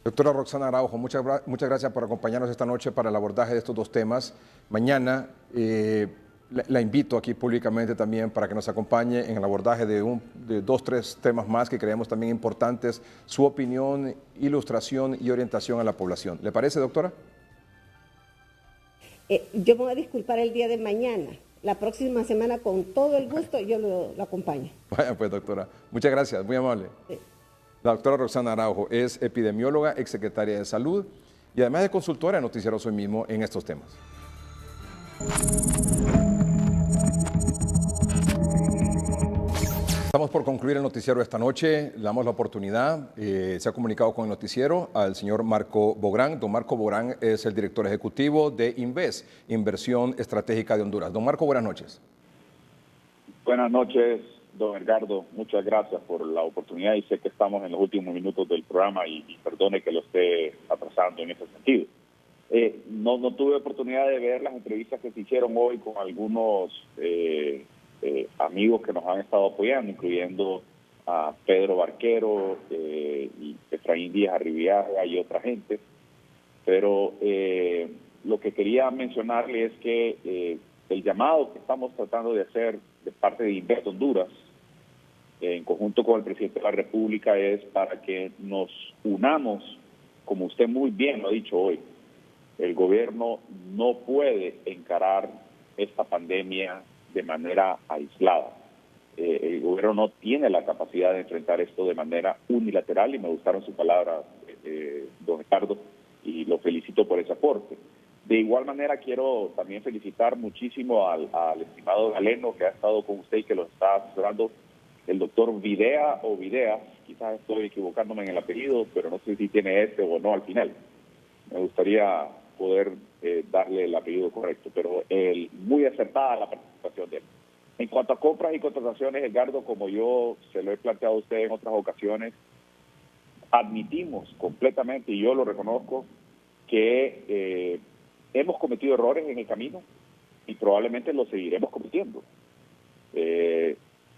Doctora Roxana Araujo, muchas gracias por acompañarnos esta noche para el abordaje de estos dos temas. Mañana la invito aquí públicamente también para que nos acompañe en el abordaje de 2, 3 temas más que creemos también importantes, su opinión, ilustración y orientación a la población. ¿Le parece, doctora? Yo me voy a disculpar el día de mañana. La próxima semana, con todo el gusto, yo lo acompaño. Vaya pues, doctora. Muchas gracias, muy amable. Sí. La doctora Roxana Araujo es epidemióloga, exsecretaria de Salud y además de consultora de Noticieros Hoy Mismo en estos temas. Estamos por concluir el noticiero esta noche. Le damos la oportunidad. Se ha comunicado con el noticiero al señor Marco Bográn. Don Marco Bográn es el director ejecutivo de Inves, Inversión Estratégica de Honduras. Don Marco, buenas noches. Buenas noches, don Edgardo. Muchas gracias por la oportunidad y sé que estamos en los últimos minutos del programa y perdone que lo esté atrasando en ese sentido. No tuve oportunidad de ver las entrevistas que se hicieron hoy con algunos amigos que nos han estado apoyando, incluyendo a Pedro Barquero y Efraín Díaz Arribiaga y otra gente, pero lo que quería mencionarle es que el llamado que estamos tratando de hacer de parte de Invest Honduras, en conjunto con el presidente de la República, es para que nos unamos, como usted muy bien lo ha dicho hoy. El gobierno no puede encarar esta pandemia de manera aislada. El gobierno no tiene la capacidad de enfrentar esto de manera unilateral, y me gustaron sus palabras, don Ricardo, y lo felicito por ese aporte. De igual manera, quiero también felicitar muchísimo al estimado Galeno, que ha estado con usted y que lo está asesorando, el doctor Videa o Videas, quizás estoy equivocándome en el apellido, pero no sé si tiene este o no al final. Me gustaría poder darle el apellido correcto, pero muy acertada la participación de él. En cuanto a compras y contrataciones, Edgardo, como yo se lo he planteado a usted en otras ocasiones, admitimos completamente, y yo lo reconozco, que hemos cometido errores en el camino y probablemente lo seguiremos cometiendo.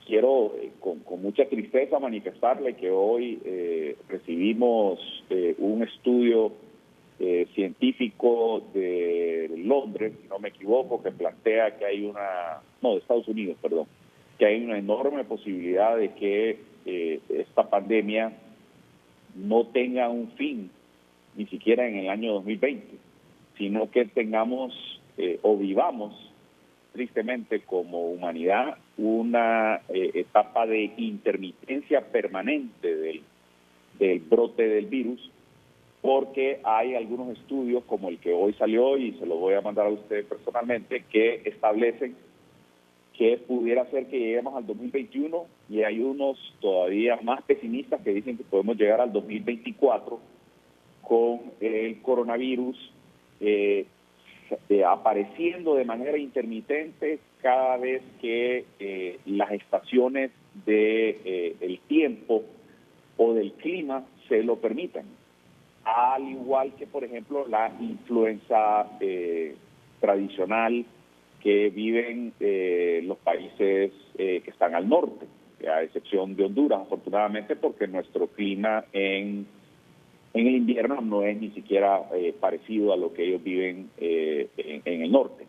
Quiero con mucha tristeza manifestarle que hoy recibimos un estudio científico de Londres, si no me equivoco, que plantea que hay de Estados Unidos, perdón, que hay una enorme posibilidad de que esta pandemia no tenga un fin ni siquiera en el año 2020, sino que tengamos o vivamos tristemente como humanidad una etapa de intermitencia permanente del brote del virus, porque hay algunos estudios como el que hoy salió, y se lo voy a mandar a usted personalmente, que establecen que pudiera ser que lleguemos al 2021, y hay unos todavía más pesimistas que dicen que podemos llegar al 2024 con el coronavirus apareciendo de manera intermitente cada vez que las estaciones del tiempo o del clima se lo permitan. Al igual que, por ejemplo, la influenza tradicional que viven los países que están al norte, a excepción de Honduras, afortunadamente, porque nuestro clima en el invierno no es ni siquiera parecido a lo que ellos viven en el norte.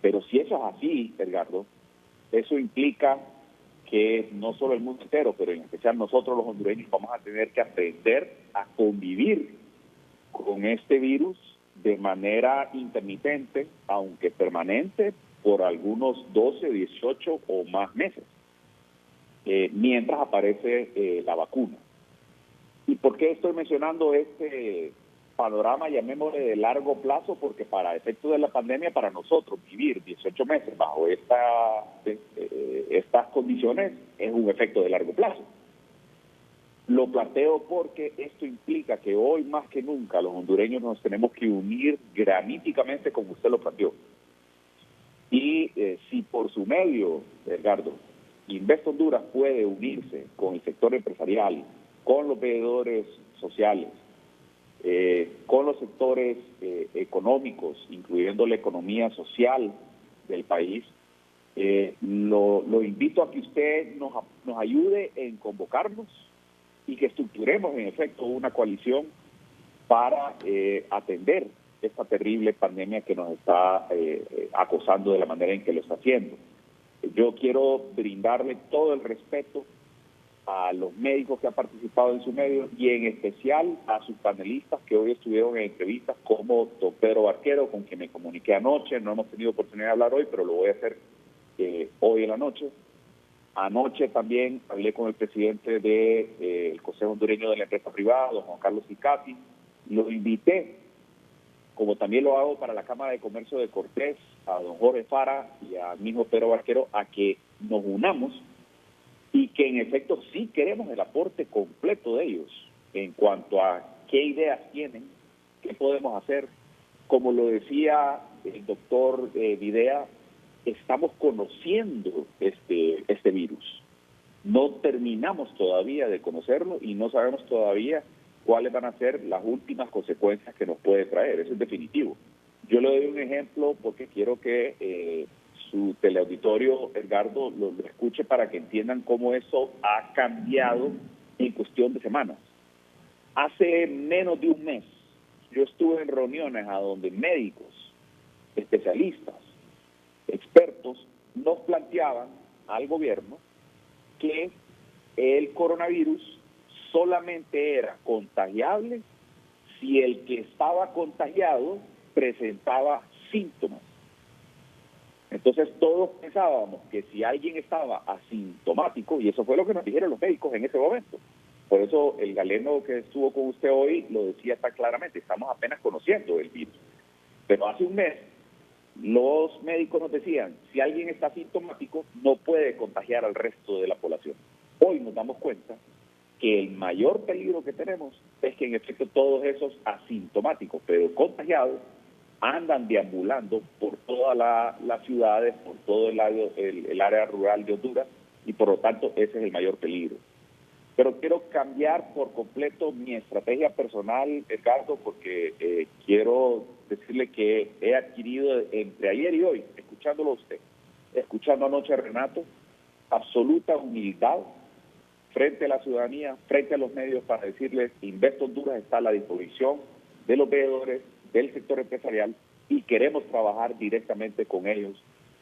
Pero si eso es así, Edgardo, eso implica que no solo el mundo entero, pero en especial nosotros los hondureños, vamos a tener que aprender a convivir con este virus de manera intermitente, aunque permanente, por algunos 12, 18 o más meses, mientras aparece la vacuna. ¿Y por qué estoy mencionando este panorama, llamémosle de largo plazo? Porque para efectos de la pandemia, para nosotros vivir 18 meses bajo estas condiciones es un efecto de largo plazo. Lo planteo porque esto implica que hoy más que nunca los hondureños nos tenemos que unir graníticamente, como usted lo planteó. Y si por su medio, Edgardo, Invest Honduras puede unirse con el sector empresarial, con los veedores sociales, con los sectores económicos, incluyendo la economía social del país, lo invito a que usted nos ayude en convocarnos y que estructuremos en efecto una coalición para atender esta terrible pandemia que nos está acosando de la manera en que lo está haciendo. Yo quiero brindarle todo el respeto a los médicos que han participado en su medio y en especial a sus panelistas que hoy estuvieron en entrevistas, como don Pedro Barquero, con quien me comuniqué anoche. No hemos tenido oportunidad de hablar hoy, pero lo voy a hacer hoy en la noche. Anoche también hablé con el presidente del Consejo Hondureño de la Empresa Privada, don Juan Carlos Icati. Lo invité, como también lo hago para la Cámara de Comercio de Cortés, a don Jorge Fara y a mi hijo Pedro Barquero, a que nos unamos y que en efecto sí queremos el aporte completo de ellos en cuanto a qué ideas tienen, qué podemos hacer. Como lo decía el doctor Videa, estamos conociendo este virus. No terminamos todavía de conocerlo y no sabemos todavía cuáles van a ser las últimas consecuencias que nos puede traer. Eso es definitivo. Yo le doy un ejemplo porque quiero que su teleauditorio, Edgardo, lo escuche para que entiendan cómo eso ha cambiado en cuestión de semanas. Hace menos de un mes, yo estuve en reuniones a donde médicos, especialistas, expertos, nos planteaban al gobierno que el coronavirus solamente era contagiable si el que estaba contagiado presentaba síntomas. Entonces todos pensábamos que si alguien estaba asintomático, y eso fue lo que nos dijeron los médicos en ese momento. Por eso el galeno que estuvo con usted hoy lo decía tan claramente, estamos apenas conociendo el virus. Pero hace un mes los médicos nos decían, si alguien está asintomático no puede contagiar al resto de la población. Hoy nos damos cuenta que el mayor peligro que tenemos es que en efecto todos esos asintomáticos, pero contagiados, andan deambulando por todas las ciudades, por todo el área rural de Honduras, y por lo tanto ese es el mayor peligro. Pero quiero cambiar por completo mi estrategia personal, Edgardo, porque quiero decirle que he adquirido entre ayer y hoy, escuchándolo a usted, escuchando anoche a Renato, absoluta humildad frente a la ciudadanía, frente a los medios, para decirles que Invest Honduras está a la disposición de los veedores, del sector empresarial, y queremos trabajar directamente con ellos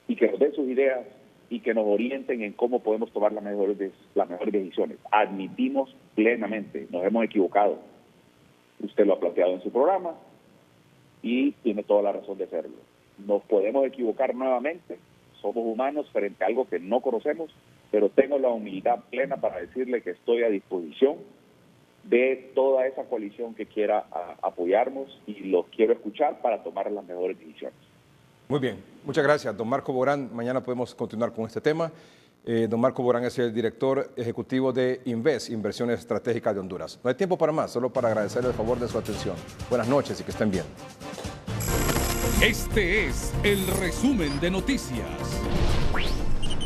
y que nos den sus ideas y que nos orienten en cómo podemos tomar las mejores decisiones. Admitimos plenamente, nos hemos equivocado. Usted lo ha planteado en su programa y tiene toda la razón de hacerlo. Nos podemos equivocar nuevamente, somos humanos frente a algo que no conocemos, pero tengo la humildad plena para decirle que estoy a disposición de toda esa coalición que quiera apoyarnos, y los quiero escuchar para tomar las mejores decisiones. Muy bien, muchas gracias, don Marco Borán. Mañana podemos continuar con este tema. Don Marco Borán es el director ejecutivo de Invest, Inversiones Estratégicas de Honduras. No hay tiempo para más, solo para agradecerle el favor de su atención. Buenas noches y que estén bien. Este es el resumen de noticias.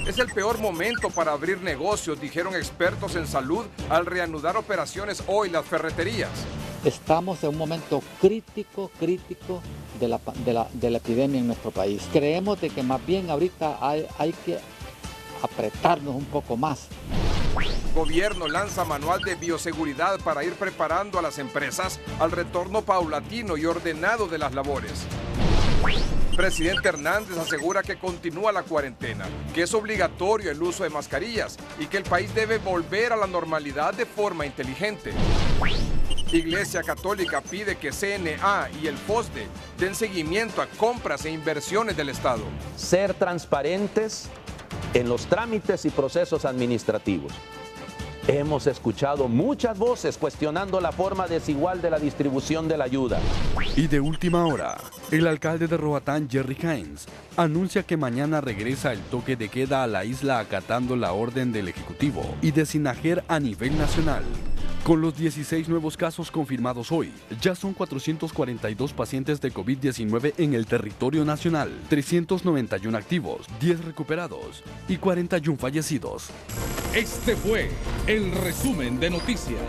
Es el peor momento para abrir negocios, dijeron expertos en salud al reanudar operaciones hoy las ferreterías. Estamos en un momento crítico de la epidemia en nuestro país. Creemos de que más bien ahorita hay que apretarnos un poco más. Gobierno lanza manual de bioseguridad para ir preparando a las empresas al retorno paulatino y ordenado de las labores. Presidente Hernández asegura que continúa la cuarentena, que es obligatorio el uso de mascarillas y que el país debe volver a la normalidad de forma inteligente. Iglesia Católica pide que CNA y el FOSDE den seguimiento a compras e inversiones del Estado. Ser transparentes en los trámites y procesos administrativos. Hemos escuchado muchas voces cuestionando la forma desigual de la distribución de la ayuda. Y de última hora, el alcalde de Roatán, Jerry Hines, anuncia que mañana regresa el toque de queda a la isla acatando la orden del Ejecutivo y de Sinajer a nivel nacional. Con los 16 nuevos casos confirmados hoy, ya son 442 pacientes de COVID-19 en el territorio nacional, 391 activos, 10 recuperados y 41 fallecidos. Este fue el resumen de noticias.